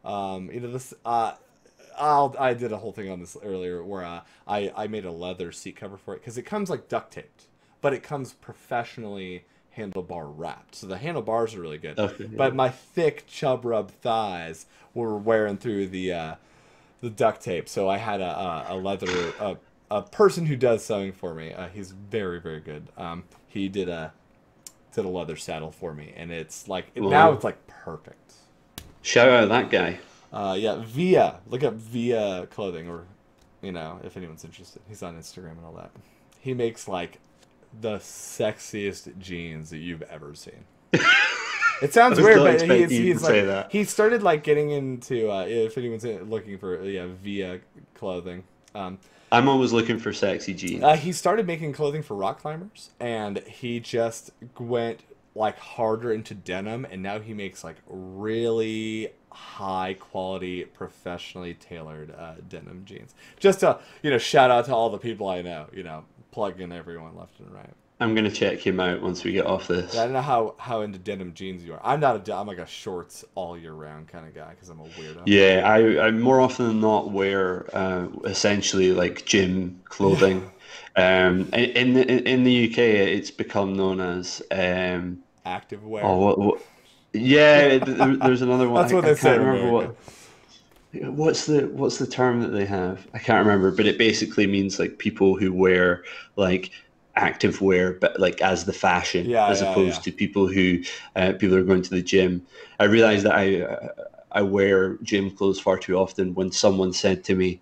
Speaker 1: This I did a whole thing on this earlier where I made a leather seat cover for it because it comes like duct taped, but it comes professionally handlebar wrapped. So the handlebars are really good.
Speaker 2: Okay, yeah.
Speaker 1: But my thick chub rub thighs were wearing through the duct tape. So I had a leather a person who does sewing for me. He's very very good. He did a leather saddle for me, and it's like now
Speaker 2: Wow.
Speaker 1: it's like perfect.
Speaker 2: Shout out that guy.
Speaker 1: Yeah, Via. Look up Via clothing, or if anyone's interested, he's on Instagram and all that. He makes like the sexiest jeans that you've ever seen. It
Speaker 2: I
Speaker 1: sounds
Speaker 2: was
Speaker 1: weird,
Speaker 2: not
Speaker 1: but
Speaker 2: expecting you to
Speaker 1: he's
Speaker 2: say
Speaker 1: like
Speaker 2: that.
Speaker 1: he started like getting into if anyone's looking for Via clothing.
Speaker 2: I'm always looking for sexy jeans.
Speaker 1: He started making clothing for rock climbers, and he just went like harder into denim, and now he makes like really high quality, professionally tailored denim jeans. Just to shout out to all the people I know, plugging everyone left and right.
Speaker 2: I'm gonna check him out once we get off
Speaker 1: Yeah, I
Speaker 2: this.
Speaker 1: don't know how into denim jeans you are. I'm like a shorts all year round kind of guy because I'm a weirdo.
Speaker 2: Yeah, I more often than not wear essentially like gym
Speaker 1: Yeah,
Speaker 2: clothing. In the UK, it's become known as
Speaker 1: active wear.
Speaker 2: oh yeah. There's another one.
Speaker 1: That's what
Speaker 2: I
Speaker 1: they say
Speaker 2: can't
Speaker 1: in
Speaker 2: remember
Speaker 1: America.
Speaker 2: what's the term that they have. I can't remember, but it basically means like people who wear like active wear, but like as the fashion,
Speaker 1: Yeah,
Speaker 2: as
Speaker 1: yeah, yeah.
Speaker 2: opposed to people who are going to the gym. I realize that I wear gym clothes far too often. When someone said to me,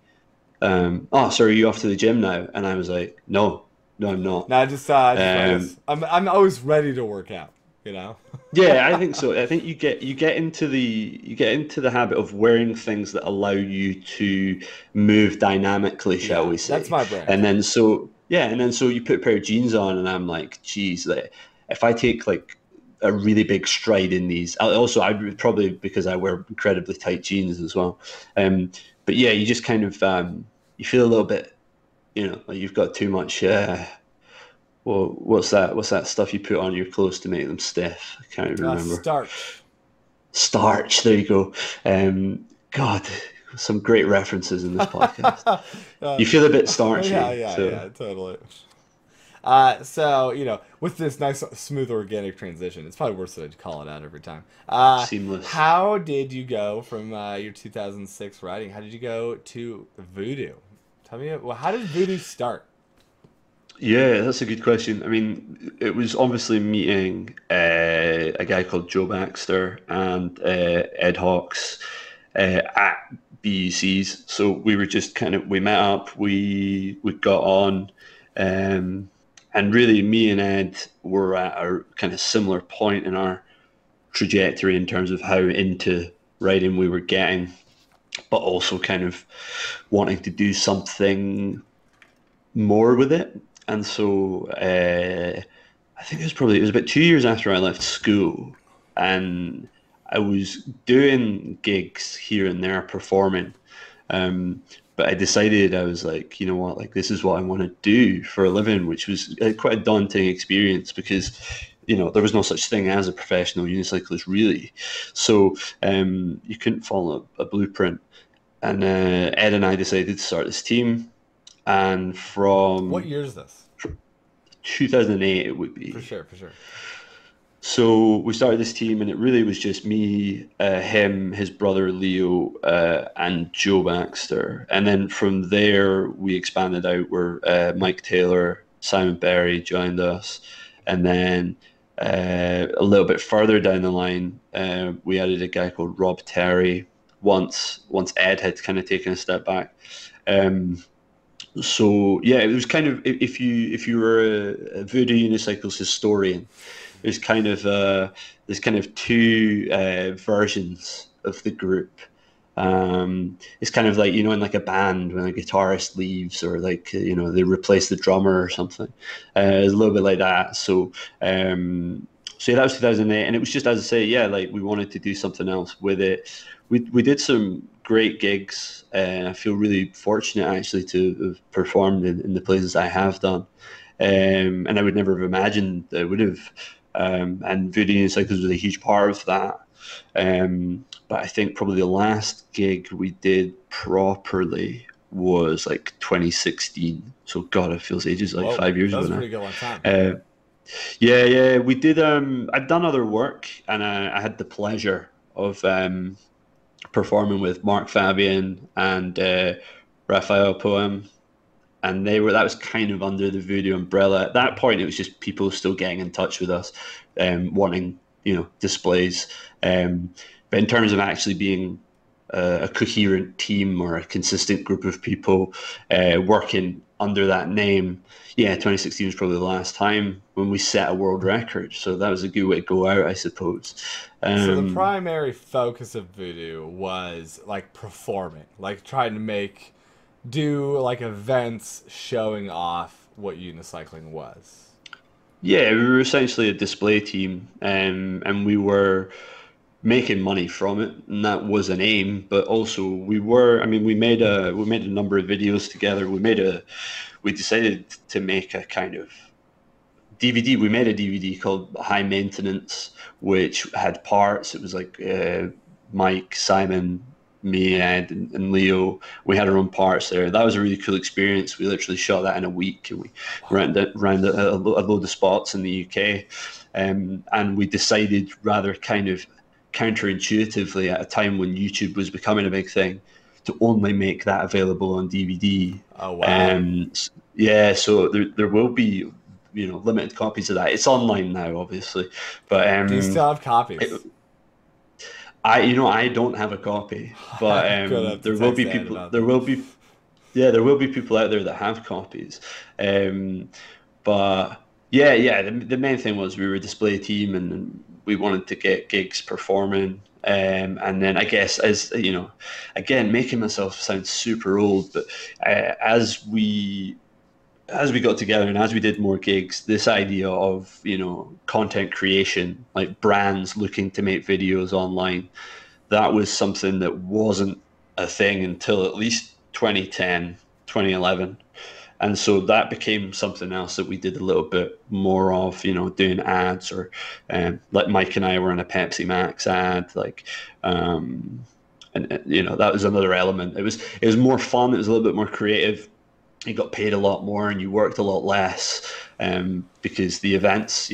Speaker 2: "Oh, so are you off to the gym now?" and I was like, "No, no, I'm not."
Speaker 1: No, I just
Speaker 2: Um,
Speaker 1: I'm always ready to work out. You know.
Speaker 2: Yeah, I think so. I think you get into the habit of wearing things that allow you to move dynamically, shall
Speaker 1: Yeah,
Speaker 2: we
Speaker 1: that's
Speaker 2: say?
Speaker 1: my brain.
Speaker 2: And then so you put a pair of jeans on, and I'm like, geez, like, if I take like a really big stride in these, also I would probably because I wear incredibly tight jeans as well. Um, but yeah, you just kind of you feel a little bit, like you've got too much. Well, what's that? What's that stuff you put on your clothes to make them stiff? I can't even remember.
Speaker 1: Starch.
Speaker 2: Starch. There you go. God, some great references in this podcast.
Speaker 1: uh,
Speaker 2: You feel a bit
Speaker 1: yeah,
Speaker 2: starchy,
Speaker 1: yeah,
Speaker 2: so
Speaker 1: yeah, totally. So with this nice, smooth, organic transition, it's probably worse that I call it out every time.
Speaker 2: seamless.
Speaker 1: How did you go from your 2006 writing? How did you go to Voodoo? Tell me, well, how did Voodoo start?
Speaker 2: Yeah, that's a good question. I mean, it was obviously meeting a guy called Joe Baxter and Ed Hawks at BECs. So we were just we met up, we got on, um, and really me and Ed were at a kind of similar point in our trajectory in terms of how into writing we were getting, but also kind of wanting to do something more with it. And so I think it was about 2 years after I left school, and I was doing gigs here and there performing. Um, but I decided I was like, you know what, like this is what I want to do for a living, which was quite a daunting experience because there was no such thing as a professional unicyclist really. So you couldn't follow a blueprint. And Ed and I decided to start this team, and
Speaker 1: What
Speaker 2: from
Speaker 1: year is this?
Speaker 2: 2008 it would
Speaker 1: For
Speaker 2: be.
Speaker 1: sure, for sure.
Speaker 2: So we started this team, and it really was just me, him, his brother Leo, and Joe Baxter. And then from there, we expanded out where Mike Taylor, Simon Berry joined us. And then a little bit further down the line, we added a guy called Rob Terry once Ed had kind of taken a step back. Um, so yeah, it was kind of if you were a Voodoo Unicycles historian, there's kind of two versions of the group. It's kind of like in like a band when a guitarist leaves or like they replace the drummer or something. It's a little bit like that. So So yeah, that was 2008, and it was just as I say, yeah, like we wanted to do something else with it. We did some great gigs, and I feel really fortunate actually to have performed in the places I have done, and I would never have imagined that I would have. And Voodoo Unicycles was a huge part of that. But I think probably the last gig we did properly was like 2016. So God, it feels ages, like
Speaker 1: Whoa,
Speaker 2: 5 years
Speaker 1: that
Speaker 2: ago
Speaker 1: was a
Speaker 2: now.
Speaker 1: pretty good long time.
Speaker 2: Uh, yeah, yeah, we did. I'd done other work, and I had the pleasure of performing with Mark Fabian and Raphael Poem, and they were that was kind of under the Voodoo umbrella. At that point, it was just people still getting in touch with us, wanting displays. But in terms of actually being a coherent team or a consistent group of people working under that name, yeah, 2016 was probably the last time when we set a world record. So that was a good way to go out, I suppose.
Speaker 1: So the
Speaker 2: Um,
Speaker 1: primary focus of Voodoo was like performing, like trying to do like events showing off what unicycling was.
Speaker 2: yeah, we were essentially a display team, and we were making money from it, and that was an aim. But also, we were. I mean, we made a number of videos together. We decided to make a kind of DVD. We made a DVD called High Maintenance, which had parts. It was like Mike, Simon, me, Ed, and Leo. We had our own parts there. That was a really cool experience. We literally shot that in a week, and we ran a load of spots in the UK. And we decided rather kind of counterintuitively at a time when YouTube was becoming a big thing to only make that available on DVD.
Speaker 1: Oh wow!
Speaker 2: Yeah, so there will be limited copies of that. It's online now, obviously, but
Speaker 1: Do you still have
Speaker 2: it,
Speaker 1: copies?
Speaker 2: I don't have a copy, but
Speaker 1: I'm gonna have to
Speaker 2: there will
Speaker 1: text
Speaker 2: be
Speaker 1: Ed
Speaker 2: people.
Speaker 1: about
Speaker 2: There
Speaker 1: that.
Speaker 2: will be there will be people out there that have copies. Um, but yeah, yeah, the main thing was we were a display team, and we wanted to get gigs performing. And then I guess again, making myself sound super old, but as we got together and as we did more gigs, this idea of content creation, like brands looking to make videos online, that was something that wasn't a thing until at least 2010, 2011. And so that became something else that we did a little bit more of, doing ads, or like Mike and I were in a Pepsi Max ad, like, and that was another element. It was more fun. It was a little bit more creative. You got paid a lot more and you worked a lot less, because the events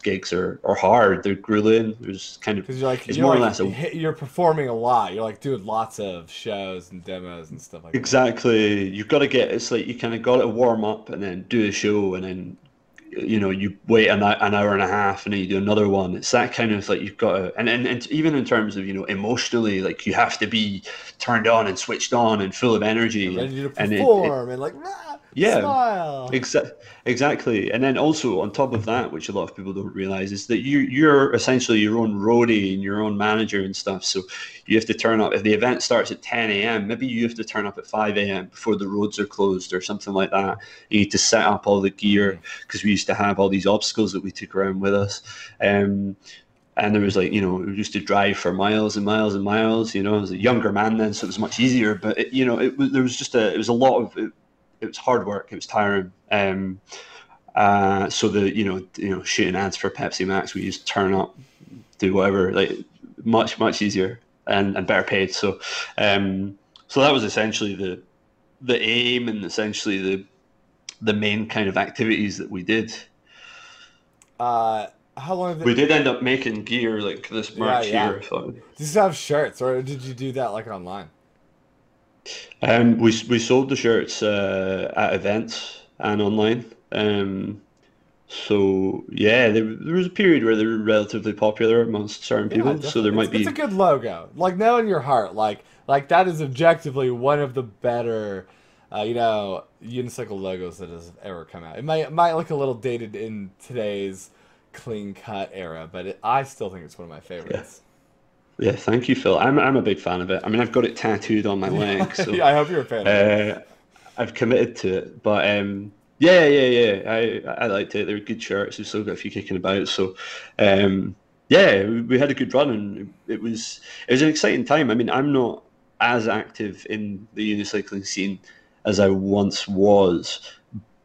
Speaker 2: gigs are hard. They're grueling. There's kind of
Speaker 1: Because you're like
Speaker 2: it's more or less a
Speaker 1: you're performing a lot. You're like doing lots of shows and demos and stuff like that.
Speaker 2: exactly. You've got to it's like you kind of got to warm up and then do a show, and then you wait an hour and a half, and then you do another one. It's that kind of like you've got to, and even in terms of emotionally, like you have to be turned on and switched on and full of
Speaker 1: And
Speaker 2: energy, and
Speaker 1: ready to
Speaker 2: and it
Speaker 1: perform and like
Speaker 2: yeah.
Speaker 1: smile.
Speaker 2: Exactly. And then also on top of that, which a lot of people don't realize, is that you're essentially your own roadie and your own manager and stuff. So you have to turn up if the event starts at 10 a.m. Maybe you have to turn up at 5 a.m. before the roads are closed or something like that. You need to set up all the gear, because we used to have all these obstacles that we took around with us. And there was like, we used to drive for miles and miles and miles. I was a younger man then, so it was much easier. But it was a lot of it was hard work. It was tiring. So shooting ads for Pepsi Max, we just turn up, do whatever, like much easier and better paid. So that was essentially the aim, and essentially the main kind of activities that we did.
Speaker 1: Uh, how long did
Speaker 2: We did end up making gear like this
Speaker 1: Yeah,
Speaker 2: merch
Speaker 1: yeah.
Speaker 2: here. So,
Speaker 1: Do you have shirts, or did you do that like online?
Speaker 2: we sold the shirts at events and online. So yeah, there was a period where they were relatively popular amongst certain
Speaker 1: Yeah,
Speaker 2: people. So there
Speaker 1: definitely. It's
Speaker 2: might
Speaker 1: it's a
Speaker 2: be
Speaker 1: good logo. Like know in your heart, like that is objectively one of the better, unicycle logos that has ever come out. It might look a little dated in today's clean cut era, but I still think it's one of my
Speaker 2: yeah.
Speaker 1: favorites.
Speaker 2: Yeah, thank you, Phil. I'm a big fan of it. I mean, I've got it tattooed on my leg, so
Speaker 1: Yeah, I hope you're a fan of it.
Speaker 2: uh, I've committed to it. But Yeah. I liked it. They were good shirts. We've still got a few kicking about. So, um, yeah, we had a good run, and it was an exciting time. I mean, I'm not as active in the unicycling scene as I once was,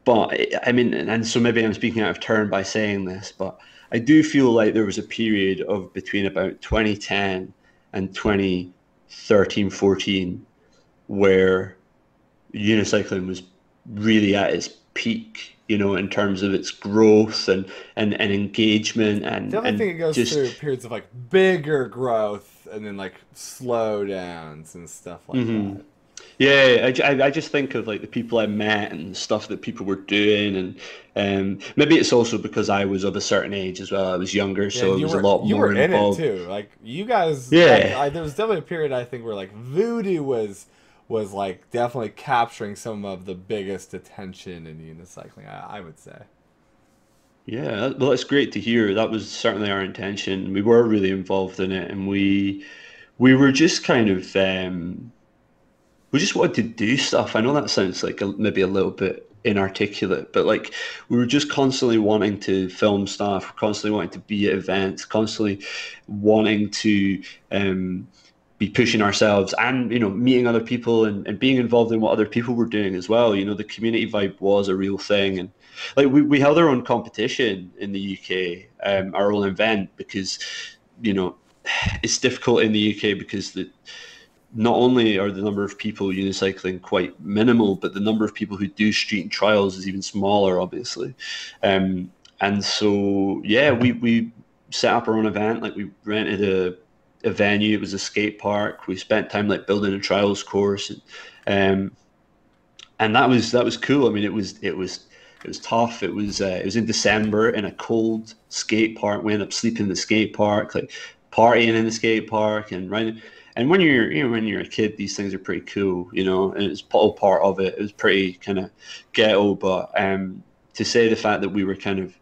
Speaker 2: but I mean, and so maybe I'm speaking out of turn by saying this, but I do feel like there was a period of between about 2010 and 2013, 14 where unicycling was really at its peak, in terms of its growth and engagement
Speaker 1: Definitely
Speaker 2: and
Speaker 1: think it goes
Speaker 2: just
Speaker 1: through periods of like bigger growth and then like slow downs and stuff like
Speaker 2: mhm.
Speaker 1: that.
Speaker 2: Yeah, I just think of like the people I met and stuff that people were doing, and maybe it's also because I was of a certain age as well. I was younger,
Speaker 1: Yeah,
Speaker 2: so
Speaker 1: and
Speaker 2: I
Speaker 1: you
Speaker 2: was a
Speaker 1: were
Speaker 2: lot
Speaker 1: you were
Speaker 2: more
Speaker 1: in it
Speaker 2: involved.
Speaker 1: too. Like you guys, like
Speaker 2: Yeah,
Speaker 1: there was definitely a period I think where like Voodoo was like definitely capturing some of the biggest attention in unicycling. I would say.
Speaker 2: yeah. Well, it's great to hear. That was certainly our intention. We were really involved in it, and we were just kind of we just wanted to do stuff. I know that sounds like maybe a little bit inarticulate, but like we were just constantly wanting to film stuff, constantly wanting to be at events, constantly wanting to um, be pushing ourselves and meeting other people and being involved in what other people were doing as well. The community vibe was a real thing, and like we held our own competition in the UK, our own event because you know it's difficult in the UK because not only are the number of people unicycling quite minimal, but the number of people who do street and trials is even smaller, obviously. And so, yeah, we set up our own event. Like we rented a venue. It was a skate park. We spent time like building a trials course, um, and that was cool. I mean, it was tough. It was in December in a cold skate park. We ended up sleeping in the skate park, like partying in the skate park and riding. And when you're a kid, these things are pretty cool, and it's all part of it. It was pretty kind of ghetto, but to say the fact that we were kind of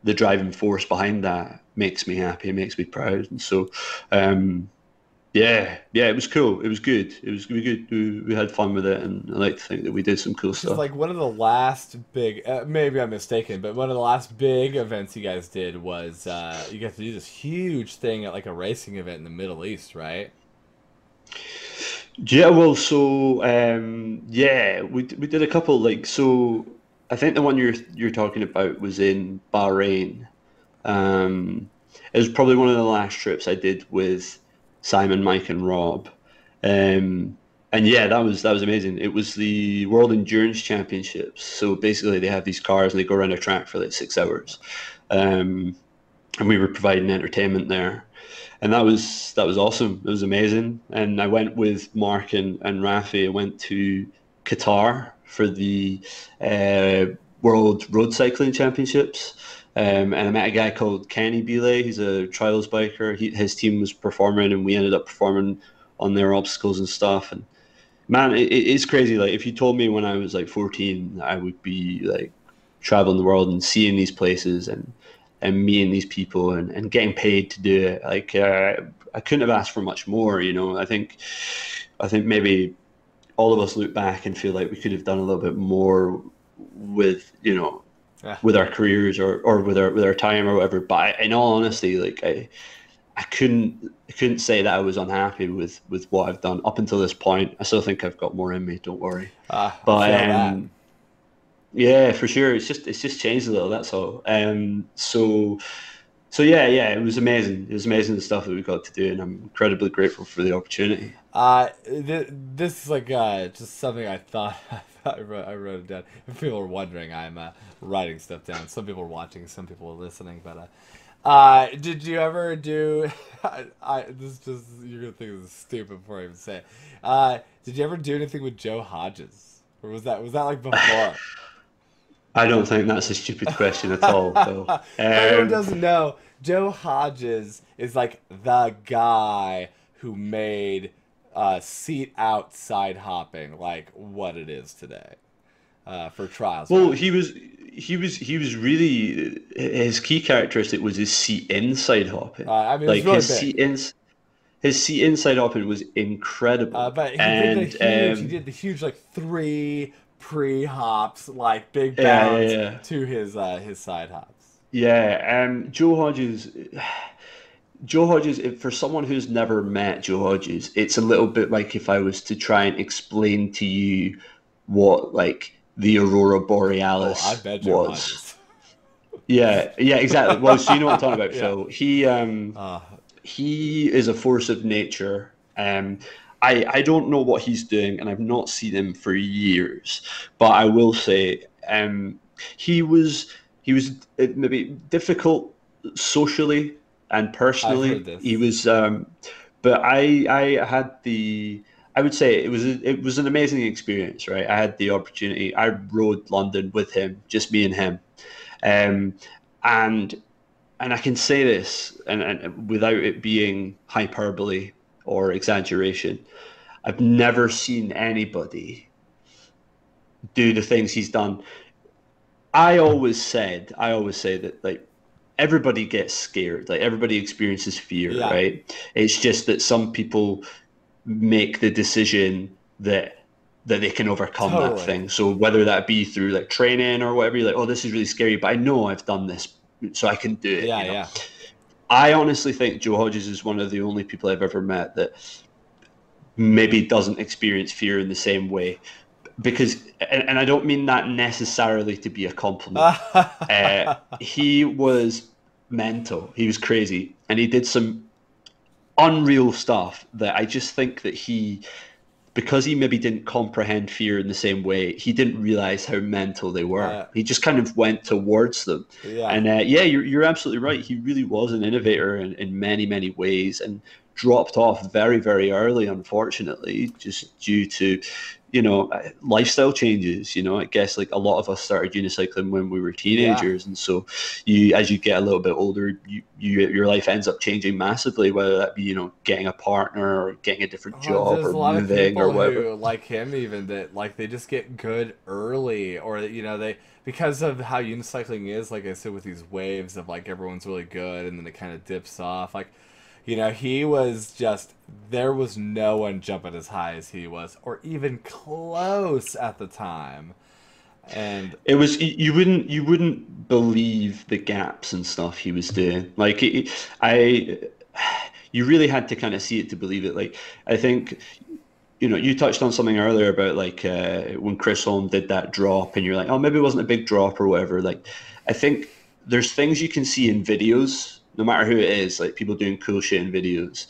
Speaker 2: the driving force behind that makes me happy. It makes me proud. And so, um, yeah, it was cool. It was good. It was really good. We had fun with it, and I like to think that we did some cool
Speaker 1: Because
Speaker 2: stuff.
Speaker 1: like one of the last big, maybe I'm mistaken, but one of the last big events you guys did was you got to do this huge thing at like a racing event in the Middle East, right?
Speaker 2: Yeah, well, so yeah, we did a couple like so. I think the one you're talking about was in Bahrain. Um, it was probably one of the last trips I did with Simon, Mike, and Rob. Um, and yeah, that was amazing. It was the World Endurance Championships. So basically, they have these cars and they go around a track for like 6 hours. Um, and we were providing entertainment there, and that was awesome. It was amazing. And I went with Mark and Rafi. I went to Qatar for the uh, World Road Cycling Championships. And I met a guy called Kenny Belay. He's a trials biker. His team was performing, and we ended up performing on their obstacles and stuff. And man, it's crazy. Like if you told me when I was like 14, I would be like traveling the world and seeing these places and meeting these people and getting paid to do it. Like I couldn't have asked for much more. I think maybe all of us look back and feel like we could have done a little bit more with
Speaker 1: Yeah.
Speaker 2: with our careers or with our time or whatever. But in all honesty, like I couldn't say that I was unhappy with what I've done up until this point. I still think I've got more in me. Don't worry.
Speaker 1: I
Speaker 2: But
Speaker 1: feel that.
Speaker 2: yeah, for sure. It's just changed a little. That's all. So yeah. It was amazing. It was amazing the stuff that we got to do, and I'm incredibly grateful for the opportunity.
Speaker 1: This is like just something I thought I wrote it down. If people are wondering, I'm writing stuff down. Some people are watching, some people are listening. But did you ever do? This is just you're gonna think this is stupid before I even say it. Did you ever do anything with Joe Hodges, or was that like before?
Speaker 2: I don't think that's a stupid question at all, Phil.
Speaker 1: For anyone who doesn't know, Joe Hodges is like the guy who made seat outside hopping like what it is today for trials,
Speaker 2: Well,
Speaker 1: right?
Speaker 2: he was really his key characteristic was his seat inside hopping.
Speaker 1: I mean, it was
Speaker 2: Like
Speaker 1: really big.
Speaker 2: his seat inside hopping was incredible.
Speaker 1: But he
Speaker 2: And
Speaker 1: did the huge like three pre-hops, like big
Speaker 2: Yeah, yeah,
Speaker 1: bounds
Speaker 2: yeah.
Speaker 1: to his side hops.
Speaker 2: Yeah, Joe Hodges. Joe Hodges, for someone who's never met Joe Hodges, it's a little bit like if I was to try and explain to you what like the Aurora
Speaker 1: Oh, I've
Speaker 2: Borealis
Speaker 1: met Joe
Speaker 2: was.
Speaker 1: Hodges.
Speaker 2: Yeah, yeah, exactly. Well, so you know what I'm talking about,
Speaker 1: Yeah.
Speaker 2: Phil.
Speaker 1: Uh,
Speaker 2: He is a force of nature. I don't know what he's doing, and I've not seen him for years. But I will say, he was he was maybe difficult socially and
Speaker 1: I've heard
Speaker 2: personally. He
Speaker 1: this.
Speaker 2: was, but I had the. I would say it was an amazing experience, right? I had the opportunity. I rode London with him, just me and him, um, and and I can say this and without it being hyperbole or exaggeration, I've never seen anybody do the things he's done. I always say that like everybody gets scared, like everybody experiences fear,
Speaker 1: Yeah,
Speaker 2: right? It's just that some people make the decision that they can overcome that
Speaker 1: totally.
Speaker 2: thing. So whether that be through like training or whatever, you're like, oh, this is really scary, but I know I've done this, so I can do it,
Speaker 1: Yeah,
Speaker 2: you know.
Speaker 1: yeah.
Speaker 2: I honestly think Joe Hodges is one of the only people I've ever met that maybe doesn't experience fear in the same way. Because, and I don't mean that necessarily to be a compliment. He was mental. He was crazy, and he did some unreal stuff that I just think that because he maybe didn't comprehend fear in the same way, he didn't realize how mental they were.
Speaker 1: uh,
Speaker 2: He just kind of went towards them.
Speaker 1: yeah.
Speaker 2: And yeah, you're absolutely right. He really was an innovator in many, many ways and dropped off very, very early, unfortunately, just due to, lifestyle changes. I guess like a lot of us started unicycling when we were
Speaker 1: Yeah.
Speaker 2: teenagers. And so as you get a little bit older, your life ends up changing massively, whether that be, getting a partner or getting a different
Speaker 1: Well,
Speaker 2: job
Speaker 1: there's
Speaker 2: or
Speaker 1: a lot of
Speaker 2: moving or
Speaker 1: people
Speaker 2: whatever.
Speaker 1: who like him even that like they just get good early or they because of how unicycling is like I said with these waves of like everyone's really good and then it kind of dips off like he was just there was no one jumping as high as he was or even close at the time. And
Speaker 2: It was you wouldn't believe the gaps and stuff he was doing. Like I, you really had to kind of see it to believe it. Like I think you touched on something earlier about like when Chris Holm did that drop, and you're like, oh, maybe it wasn't a big drop or whatever. Like I think there's things you can see in videos, no matter who it is, like people doing cool shit in videos,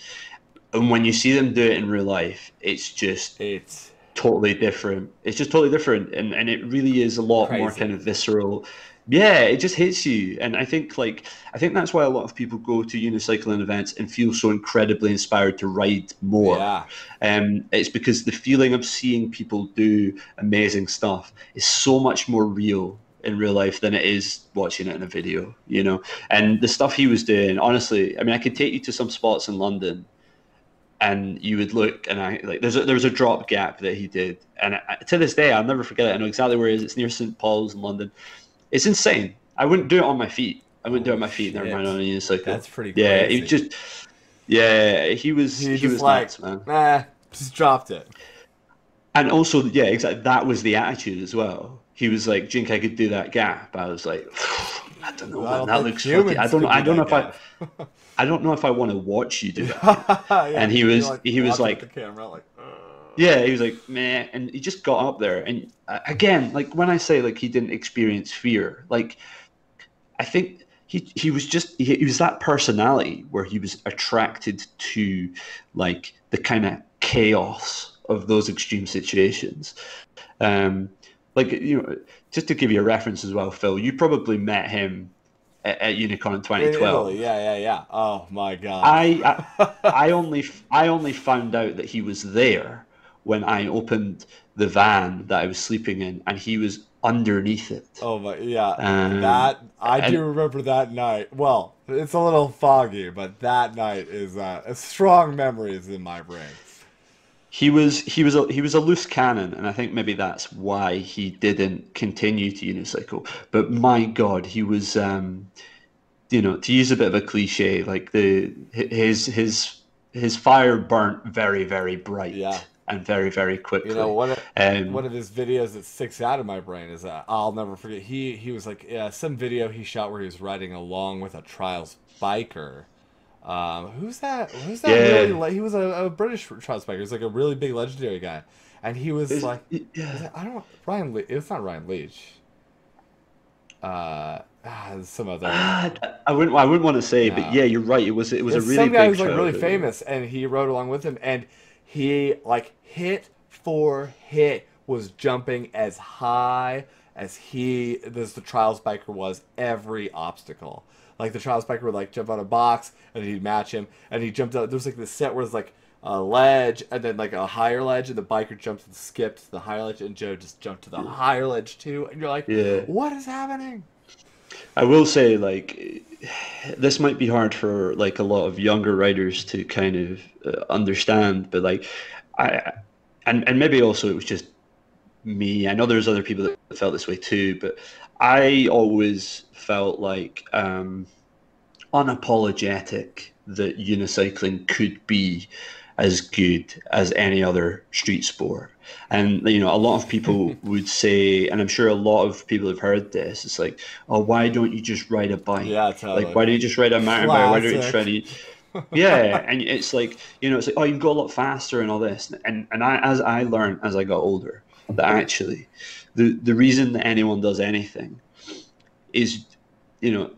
Speaker 2: and when you see them do it in real life, it's just
Speaker 1: it's
Speaker 2: totally different. It's just totally different, and it really is a lot more kind
Speaker 1: crazy.
Speaker 2: of visceral. Yeah, it just hits you, and I think that's why a lot of people go to unicycling events and feel so incredibly inspired to ride more.
Speaker 1: Yeah.
Speaker 2: It's because the feeling of seeing people do amazing stuff is so much more real in real life than it is watching it in a video. And the stuff he was doing, honestly, I mean, I could take you to some spots in London and you would look and I like there was a drop gap that he did, and to this day I'll never forget it. I know exactly where it is. It's near St Paul's in London. It's insane. I wouldn't do it on my feet. I wouldn't do it on
Speaker 1: Holy
Speaker 2: my feet. Never mind
Speaker 1: shit.
Speaker 2: on a unicycle.
Speaker 1: That's pretty
Speaker 2: Yeah, it
Speaker 1: crazy.
Speaker 2: just yeah, he was
Speaker 1: He
Speaker 2: he
Speaker 1: just
Speaker 2: was
Speaker 1: like,
Speaker 2: nuts, man.
Speaker 1: just dropped it.
Speaker 2: And also, yeah, exactly. That was the attitude as well. He was like, "Jink, I could do that gap." I was like, I don't know,
Speaker 1: I
Speaker 2: man.
Speaker 1: don't
Speaker 2: That
Speaker 1: think
Speaker 2: looks fucking.
Speaker 1: humans could
Speaker 2: I
Speaker 1: do
Speaker 2: don't know
Speaker 1: that
Speaker 2: if I.
Speaker 1: gap.
Speaker 2: I don't know if I want to watch you do that.
Speaker 1: Yeah,
Speaker 2: And
Speaker 1: you could be like
Speaker 2: he was
Speaker 1: watching at the
Speaker 2: like,
Speaker 1: camera, like,
Speaker 2: yeah, he was like, man, and he just got up there. And again, like when I say like he didn't experience fear, like I think he was just he was that personality where he was attracted to like the kind of chaos of those extreme situations. Um, like just to give you a reference as well, Phil, you probably met him at Unicorn in
Speaker 1: in Italy.
Speaker 2: 2012.
Speaker 1: Yeah, yeah, yeah. Oh my god.
Speaker 2: I, I I only found out that he was there when I opened the van that I was sleeping in, and he was underneath it.
Speaker 1: Oh my, yeah.
Speaker 2: Um,
Speaker 1: That I do
Speaker 2: and
Speaker 1: remember that night. Well, it's a little foggy, but that night is strong memories in my brain.
Speaker 2: he was a loose cannon, and I think maybe that's why he didn't continue to unicycle. But my God, he was to use a bit of a cliche, like his fire burnt very, very bright.
Speaker 1: Yeah.
Speaker 2: and very, very
Speaker 1: You know,
Speaker 2: quickly.
Speaker 1: one of his videos that sticks out of my brain is that I'll never forget. He was like, yeah, some video he shot where he was riding along with a trials biker. Who's that? Who's that really?
Speaker 2: Yeah,
Speaker 1: He was a British trials biker. He's like a really big legendary guy, and he was
Speaker 2: it's,
Speaker 1: like, is
Speaker 2: yeah.
Speaker 1: it, I don't Ryan. It's not Ryan Leach. Some other.
Speaker 2: I wouldn't want to say, but
Speaker 1: No,
Speaker 2: yeah, you're right. It was a
Speaker 1: it's
Speaker 2: really
Speaker 1: some guy
Speaker 2: big
Speaker 1: who's like really
Speaker 2: trial.
Speaker 1: famous, and he rode along with him, and he like hit for hit was jumping as high as the trials biker was every obstacle. Like the trials biker would like jump on a box, and he'd match him, and he jumped out. There was like this set where it's like a ledge, and then like a higher ledge, and the biker jumped and skipped to the higher ledge, and Joe just jumped to the higher ledge too, and you're like,
Speaker 2: Yeah.
Speaker 1: what is happening?
Speaker 2: I will say, like, this might be hard for like a lot of younger writers to kind of understand, but like, I and maybe also it was just me. I know there's other people that felt this way too, but I always felt like unapologetic that unicycling could be as good as any other street sport. And you know, a lot of people would say, and I'm sure a lot of people have heard this. It's like, oh, why don't you just ride a
Speaker 1: Yeah,
Speaker 2: bike? Like,
Speaker 1: totally.
Speaker 2: why don't you just ride a mountain bike? Why don't you try
Speaker 1: Classic.
Speaker 2: to? Yeah, and it's like, you know, it's like, oh, you can go a lot faster and all this. And as I learned as I got older, that actually, the reason that anyone does anything is, you know,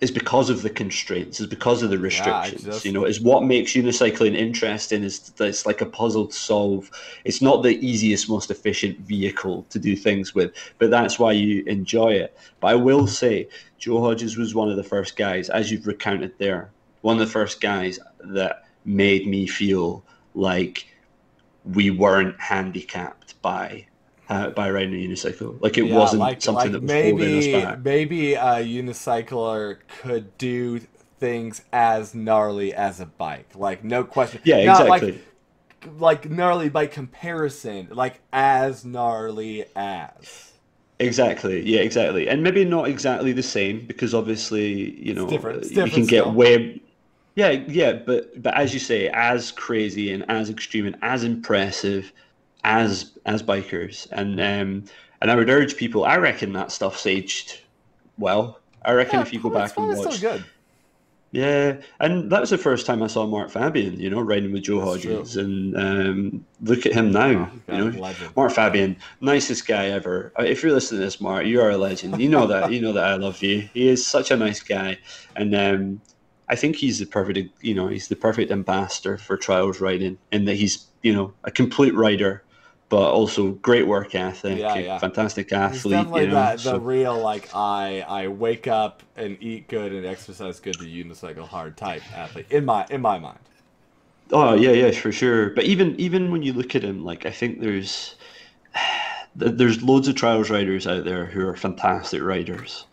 Speaker 2: is because of the constraints, is because of the
Speaker 1: Yeah, I
Speaker 2: restrictions. You
Speaker 1: just
Speaker 2: know, is what makes unicycling interesting is that it's like a puzzle to solve. It's not the easiest, most efficient vehicle to do things with, but that's why you enjoy it. But I will say, Joe Hodges was one of the first guys, as you've recounted there, one of the first guys that made me feel like we weren't handicapped by riding a unicycle. Like it
Speaker 1: yeah,
Speaker 2: wasn't something
Speaker 1: like
Speaker 2: that was holding us back.
Speaker 1: maybe a unicycler could do things as gnarly as a bike. Like no question.
Speaker 2: Yeah,
Speaker 1: Not
Speaker 2: exactly.
Speaker 1: like gnarly by comparison, like as gnarly as.
Speaker 2: Exactly. Yeah, exactly. And maybe not exactly the same because obviously, you
Speaker 1: It's
Speaker 2: know,
Speaker 1: different. It's
Speaker 2: you can
Speaker 1: different
Speaker 2: get
Speaker 1: still.
Speaker 2: way yeah, yeah, but as you say, as crazy and as extreme and as impressive as bikers. And I would urge people, I reckon that stuff's aged well. I reckon
Speaker 1: Yeah,
Speaker 2: if you go
Speaker 1: it's
Speaker 2: back and
Speaker 1: probably still
Speaker 2: watch.
Speaker 1: good.
Speaker 2: Yeah, and that was the first time I saw Mark Fabian, you know, riding with Joe
Speaker 1: That's true.
Speaker 2: Hodges, and look at him now,
Speaker 1: Oh
Speaker 2: you
Speaker 1: god,
Speaker 2: know,
Speaker 1: legend.
Speaker 2: Mark Fabian, nicest guy ever. If you're listening to this, Mark, you are a legend. You know that I love you. He is such a nice guy, and I think he's the perfect, you know, he's the perfect ambassador for trials riding, in that he's, you know, a complete rider, but also great work ethic,
Speaker 1: Yeah,
Speaker 2: a
Speaker 1: yeah.
Speaker 2: fantastic
Speaker 1: He's
Speaker 2: athlete, you
Speaker 1: definitely
Speaker 2: know.
Speaker 1: the
Speaker 2: So,
Speaker 1: real like I wake up and eat good and exercise good to unicycle hard type athlete in my mind.
Speaker 2: oh yeah, yeah, for sure. But even when you look at him, like I think there's loads of trials riders out there who are fantastic riders.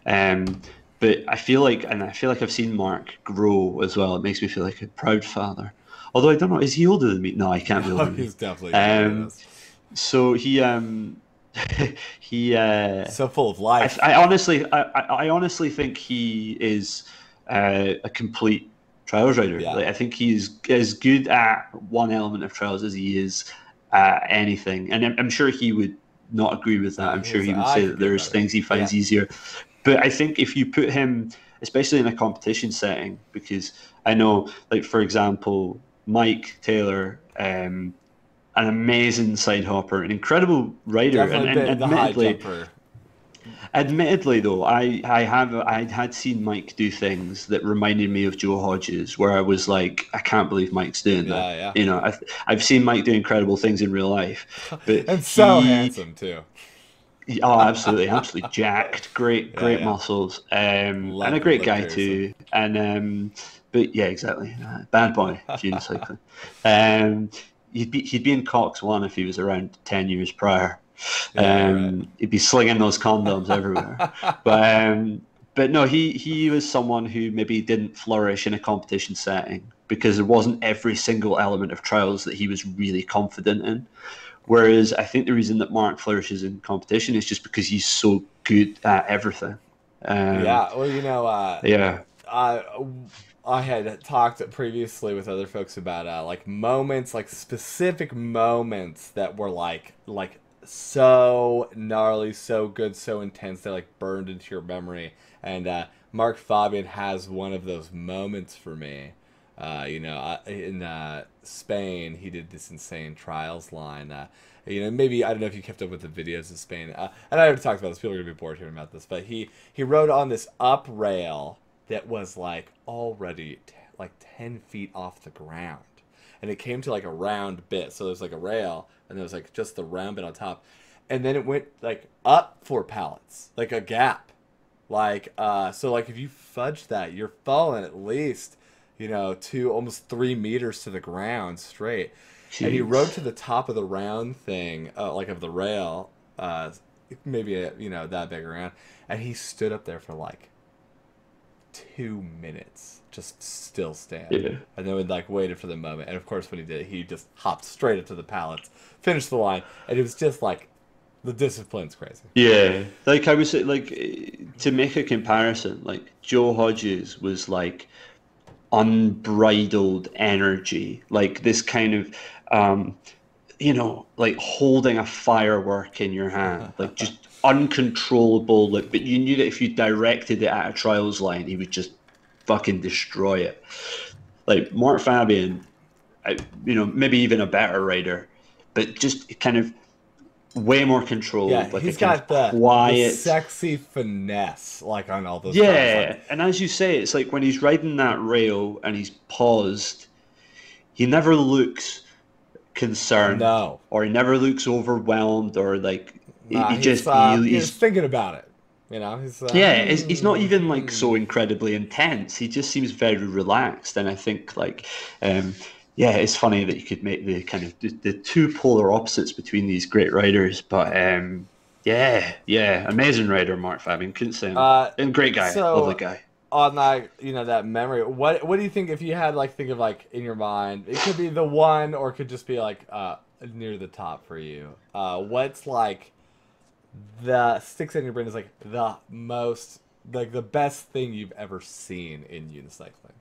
Speaker 2: Um, but I feel like I've seen Mark grow as well. It makes me feel like a proud father. Although I don't know, is he older than me? No, he can't be older
Speaker 1: No,
Speaker 2: than me.
Speaker 1: he's definitely younger than
Speaker 2: Um,
Speaker 1: us.
Speaker 2: so he
Speaker 1: So full of life.
Speaker 2: I honestly think he is a complete trials rider.
Speaker 1: Yeah.
Speaker 2: Like I think he's as good at one element of trials as he is at anything, and I'm sure he would not agree with that.
Speaker 1: No,
Speaker 2: I'm sure
Speaker 1: he's
Speaker 2: he would
Speaker 1: I
Speaker 2: say
Speaker 1: could
Speaker 2: that
Speaker 1: get
Speaker 2: there's
Speaker 1: better.
Speaker 2: things he
Speaker 1: Yeah.
Speaker 2: finds easier. But I think if you put him, especially in a competition setting, because I know, like for example, Mike Taylor. An amazing side hopper, an incredible rider,
Speaker 1: Definitely
Speaker 2: and
Speaker 1: the high jumper.
Speaker 2: admittedly though, I had seen Mike do things that reminded me of Joe Hodges, where I was like, I can't believe Mike's doing that.
Speaker 1: Yeah,
Speaker 2: You know, I've seen Mike do incredible things in real life,
Speaker 1: yeah.
Speaker 2: but
Speaker 1: And so handsome too.
Speaker 2: oh, absolutely jacked,
Speaker 1: Yeah,
Speaker 2: great
Speaker 1: yeah.
Speaker 2: muscles, and a great
Speaker 1: Love
Speaker 2: guy
Speaker 1: Pearson.
Speaker 2: too, and but yeah, exactly, bad boy of unicycling. Um, he'd be in Cox One if he was around 10 years prior.
Speaker 1: Yeah, right.
Speaker 2: He'd be slinging those condoms everywhere. But no, he was someone who maybe didn't flourish in a competition setting because it wasn't every single element of trials that he was really confident in. Whereas I think the reason that Mark flourishes in competition is just because he's so good at everything. Um,
Speaker 1: Yeah, well,
Speaker 2: yeah,
Speaker 1: uh, I had talked previously with other folks about like moments, like specific moments that were like so gnarly, so good, so intense, they like burned into your memory. And Mark Fabian has one of those moments for me. In Spain, he did this insane trials line. Maybe I don't know if you kept up with the videos of Spain. And I already talked about this. People are gonna be bored hearing about this, but he rode on this up rail that was like already like 10 feet off the ground, and it came to like a round bit. So there's like a rail, and there was like just the round bit on top, and then it went like up 4 pallets, like a gap, like so like if you fudge that, you're falling at least 2 almost 3 meters to the ground straight.
Speaker 2: Jeez.
Speaker 1: And he rode to the top of the round thing, like of the rail, maybe that big around, and he stood up there for like 2 minutes, just still standing.
Speaker 2: Yeah.
Speaker 1: And then we like waited for the moment. And of course, when he did, he just hopped straight up to the pallets, finished the line, and it was just like the discipline's crazy.
Speaker 2: Yeah, like I was like, to make a comparison, like Joe Hodges was like unbridled energy, like this kind of like holding a firework in your hand, like just uncontrollable. Like, but you knew that if you directed it at a trials line, he would just fucking destroy it. Like Mark Fabian, maybe even a better rider, but just kind of way more controlled.
Speaker 1: Yeah,
Speaker 2: like
Speaker 1: he's got the
Speaker 2: quiet,
Speaker 1: sexy finesse, like on all those.
Speaker 2: Yeah,
Speaker 1: cars.
Speaker 2: and as you say, it's like when he's riding that rail and he's paused, he never looks concerned,
Speaker 1: No,
Speaker 2: or he never looks overwhelmed, or like
Speaker 1: nah, he's thinking about it.
Speaker 2: He's not even like so incredibly intense. He just seems very relaxed, and I think like, it's funny that you could make the kind of the two polar opposites between these great riders. But amazing rider, Mark Fabian. Couldn't say him. And great guy, lovely guy.
Speaker 1: On that, that memory, what do you think if you had like think of like in your mind? It could be the one, or it could just be like near the top for you. What's like the sticks in your brain is like the most, like the best thing you've ever seen in unicycling?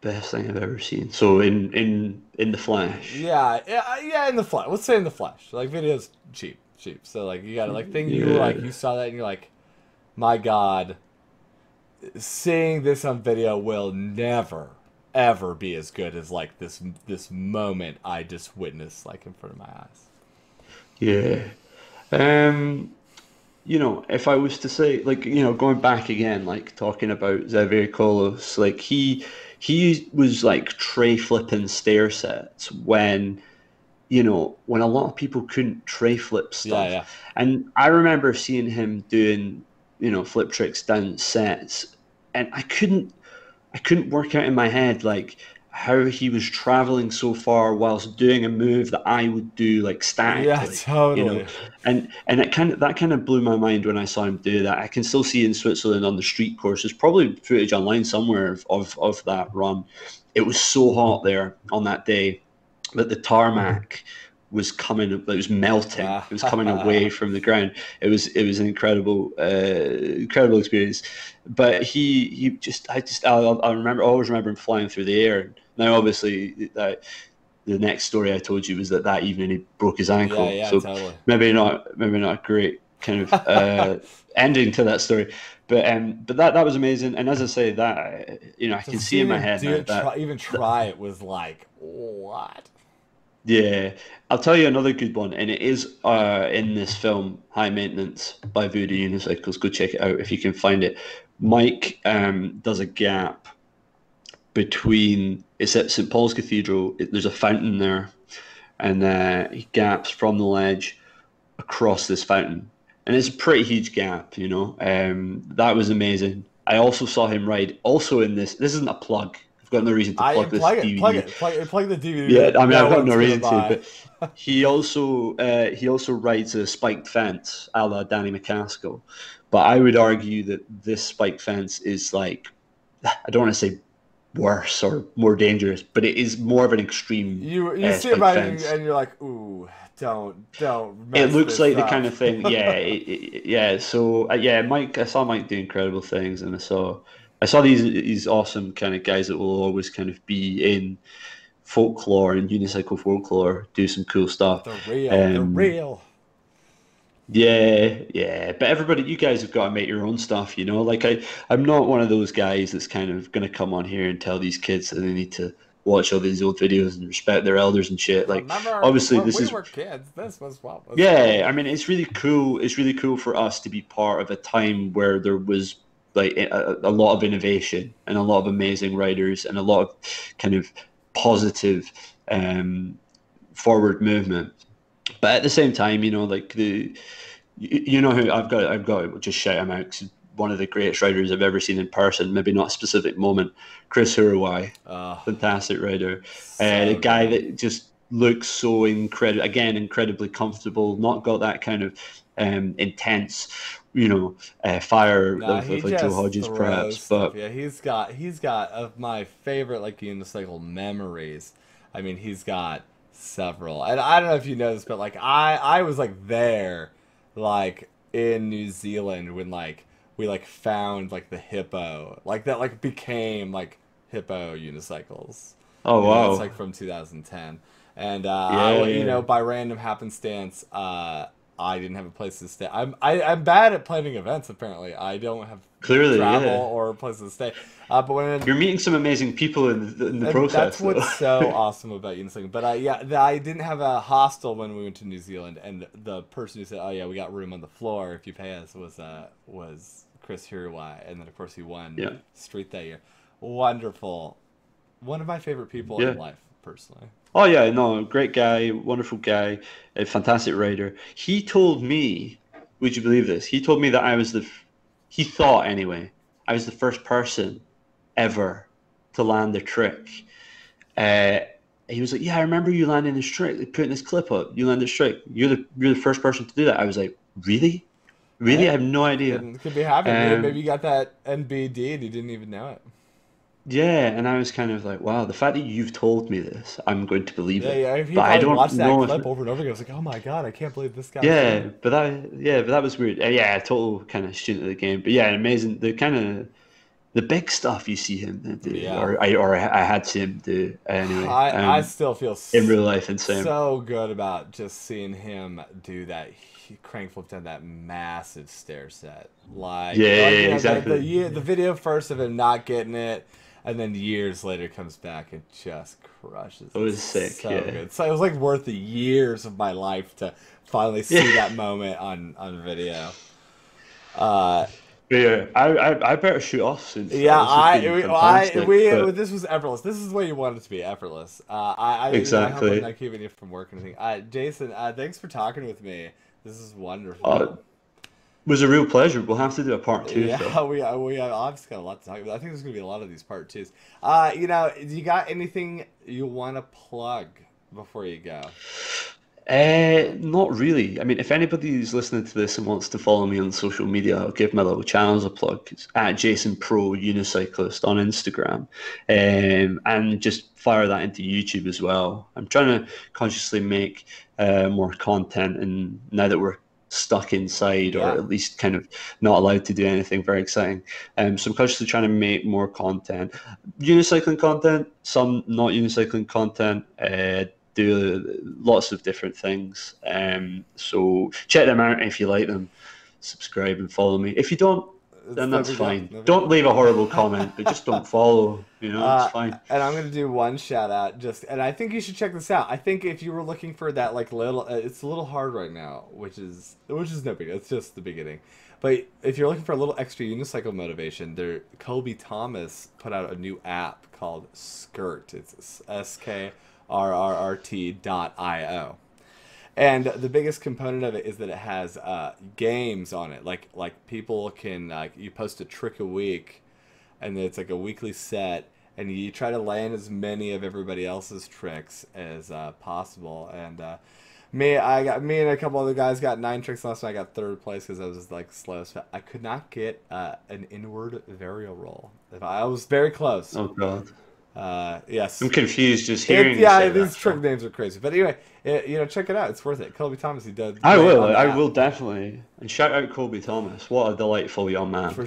Speaker 2: Best thing I've ever seen. So in the flesh.
Speaker 1: Yeah, in the flesh. Let's say in the flesh. Like video's cheap. So like you gotta like think you saw that and you're like, my God, seeing this on video will never ever be as good as like this moment I just witnessed like in front of my eyes.
Speaker 2: Yeah. If I was to say, like, going back again, like talking about Xavier Colos, like he was like tray flipping stair sets when a lot of people couldn't tray flip stuff.
Speaker 1: Yeah.
Speaker 2: And I remember seeing him doing, flip tricks down sets, and I couldn't work out in my head like how he was traveling so far whilst doing a move that I would do like statically.
Speaker 1: Yeah, totally.
Speaker 2: And that kind of blew my mind when I saw him do that. I can still see in Switzerland on the street courses, probably footage online somewhere of that run. It was so hot there on that day that the tarmac was coming, it was melting. It was coming away from the ground. It was an incredible experience. But I always remember him flying through the air. Now, obviously, the next story I told you was that evening he broke his ankle.
Speaker 1: Yeah,
Speaker 2: so
Speaker 1: totally.
Speaker 2: maybe not a great kind of ending to that story. But that was amazing. And as I say, that I can see in my head now
Speaker 1: even try it was like, what?
Speaker 2: Yeah, I'll tell you another good one, and it is in this film, High Maintenance by Voodoo Unicycles. Go check it out if you can find it. Mike does a gap between, it's at St. Paul's Cathedral, there's a fountain there, and he gaps from the ledge across this fountain. And it's a pretty huge gap, that was amazing. I also saw him ride, also in this isn't a plug, I've got no reason to plug this DVD.
Speaker 1: Plug the DVD.
Speaker 2: Yeah, I mean, I've got no reason to, but he also rides a spiked fence, a la Danny McCaskill. But I would argue that this spiked fence is like, I don't want to say worse or more dangerous, but it is more of an extreme.
Speaker 1: You see it riding and you're like, ooh, don't.
Speaker 2: It looks like the kind of thing, yeah, yeah. So Mike, I saw Mike do incredible things, and I saw I saw these awesome kind of guys that will always kind of be in folklore and unicycle folklore, do some cool stuff.
Speaker 1: The real, the
Speaker 2: Um,
Speaker 1: real.
Speaker 2: yeah, yeah. But everybody, you guys have got to make your own stuff, you know? Like I'm not one of those guys that's kind of gonna come on here and tell these kids that they need to watch all these old videos and respect their elders and shit. Like
Speaker 1: Remember
Speaker 2: obviously
Speaker 1: when
Speaker 2: this
Speaker 1: we
Speaker 2: is
Speaker 1: were kids? This was what was
Speaker 2: yeah,
Speaker 1: cool.
Speaker 2: I mean it's really cool. It's really cool for us to be part of a time where there was like a lot of innovation and a lot of amazing writers and a lot of kind of positive um forward movement. But at the same time, you know, like you know who I've got to just shout him out 'cause he's one of the greatest writers I've ever seen in person. Maybe not a specific moment. Chris Herrera,
Speaker 1: Oh,
Speaker 2: fantastic writer. The
Speaker 1: so
Speaker 2: guy
Speaker 1: good.
Speaker 2: that just looks so incredible, again, incredibly comfortable. Not got that kind of intense, you know, fire
Speaker 1: Nah, he
Speaker 2: of like Joe
Speaker 1: just
Speaker 2: Hodges,
Speaker 1: throws
Speaker 2: perhaps.
Speaker 1: stuff.
Speaker 2: But
Speaker 1: Yeah, he's got of my favorite like unicycle memories. I mean, he's got several. And I don't know if you know this, but like I was like there like in New Zealand when like we like found like the hippo. Like that like became like hippo unicycles.
Speaker 2: oh
Speaker 1: That's
Speaker 2: wow,
Speaker 1: like from 2010. And
Speaker 2: yeah,
Speaker 1: you
Speaker 2: yeah,
Speaker 1: know, by random happenstance, I didn't have a place to stay. I'm bad at planning events. Apparently, I don't have
Speaker 2: clearly,
Speaker 1: travel
Speaker 2: yeah.
Speaker 1: or places to stay. But when
Speaker 2: You're meeting some amazing people in the
Speaker 1: and that's
Speaker 2: process, though.
Speaker 1: what's so awesome about unicycling. But yeah, I didn't have a hostel when we went to New Zealand, and the person who said, "Oh yeah, we got room on the floor if you pay us," was Chris Hiruai, and then of course he won
Speaker 2: Yeah,
Speaker 1: Street that year. Wonderful, one of my favorite people in
Speaker 2: yeah.
Speaker 1: life, personally.
Speaker 2: Oh yeah, no, great guy, wonderful guy, a fantastic writer. He told me, would you believe this? He told me that he thought anyway, I was the first person ever to land a trick. Uh, he was like, "Yeah, I remember you landing this trick, like putting this clip up. You landed this trick. You're the first person to do that." I was like, "Really? Really? I
Speaker 1: Hey,
Speaker 2: have no idea."
Speaker 1: could be happening. Maybe
Speaker 2: Um,
Speaker 1: you got that NBD and you didn't even know it.
Speaker 2: yeah, and I was kind of like, "Wow, the fact that you've told me this, I'm going to believe
Speaker 1: Yeah,
Speaker 2: it."
Speaker 1: yeah. He
Speaker 2: But I
Speaker 1: probably
Speaker 2: don't
Speaker 1: watched that
Speaker 2: know if
Speaker 1: clip over and over again. I was like, oh my god, I can't believe this guy's doing
Speaker 2: Yeah,
Speaker 1: it.
Speaker 2: but that was weird. Yeah, total kind of student of the game. But yeah, amazing. The kind of the big stuff you see him do,
Speaker 1: Yeah.
Speaker 2: or I had seen him do anyway.
Speaker 1: I still feel
Speaker 2: In real life, insane.
Speaker 1: so good about just seeing him do that crank flip down that massive stair set.
Speaker 2: Yeah,
Speaker 1: You
Speaker 2: yeah,
Speaker 1: know,
Speaker 2: exactly.
Speaker 1: the video first of him not getting it, and then years later comes back and just crushes.
Speaker 2: It
Speaker 1: It's
Speaker 2: was sick.
Speaker 1: so
Speaker 2: Yeah,
Speaker 1: good. So it was like worth the years of my life to finally see
Speaker 2: yeah,
Speaker 1: that moment on video. Uh,
Speaker 2: yeah. I better shoot off soon, Phil.
Speaker 1: Yeah,
Speaker 2: This has been fantastic. But
Speaker 1: this was effortless. This is the way you want it to be, effortless. I hope I'm
Speaker 2: exactly.
Speaker 1: not keeping you from work or anything. Jason, thanks for talking with me. This is
Speaker 2: It
Speaker 1: wonderful.
Speaker 2: was a real pleasure. We'll have to do a part two, Phil.
Speaker 1: Yeah, we obviously got a lot to talk about. I think there's gonna be a lot of these part twos. You know, do you got anything you want to plug before you go?
Speaker 2: Not really. I mean, if anybody's listening to this and wants to follow me on social media, I'll give my little channels a plug. It's at Jason Pro Unicyclist on Instagram, and just fire that into YouTube as well. I'm trying to consciously make more content, and now that we're stuck inside, or
Speaker 1: Yeah,
Speaker 2: at least kind of not allowed to do anything very exciting, so I'm consciously trying to make more content, unicycling content, some not unicycling content. Do lots of different things. So check them out if you like them. Subscribe and follow me. If you don't,
Speaker 1: it's
Speaker 2: then
Speaker 1: no
Speaker 2: that's
Speaker 1: big deal.
Speaker 2: fine.
Speaker 1: No big
Speaker 2: Don't
Speaker 1: deal.
Speaker 2: leave a horrible comment, but just don't follow. You know, it's fine.
Speaker 1: And I'm gonna do one shout out and I think you should check this out. I think if you were looking for that like little, it's a little hard right now, which is no big deal. It's just the beginning. But if you're looking for a little extra unicycle motivation, Kobe Thomas put out a new app called Skirt. It's SKRRRT.io. And the biggest component of it is that it has games on it. Like people can you post a trick a week, and it's like a weekly set, and you try to land as many of everybody else's tricks as possible. And me and a couple other guys got 9 tricks last night. I got third place because I was like slowest. I could not get an inward varial roll. If I was very close.
Speaker 2: Oh God,
Speaker 1: Yes.
Speaker 2: I'm confused just hearing you
Speaker 1: Yeah,
Speaker 2: say
Speaker 1: these
Speaker 2: that.
Speaker 1: trick
Speaker 2: So
Speaker 1: names are crazy. But anyway, you know, check it out. It's worth it. Colby Thomas, he does
Speaker 2: I
Speaker 1: great
Speaker 2: will.
Speaker 1: on the
Speaker 2: I
Speaker 1: app.
Speaker 2: will definitely. And shout out Kobe Thomas. What a delightful young man.
Speaker 1: For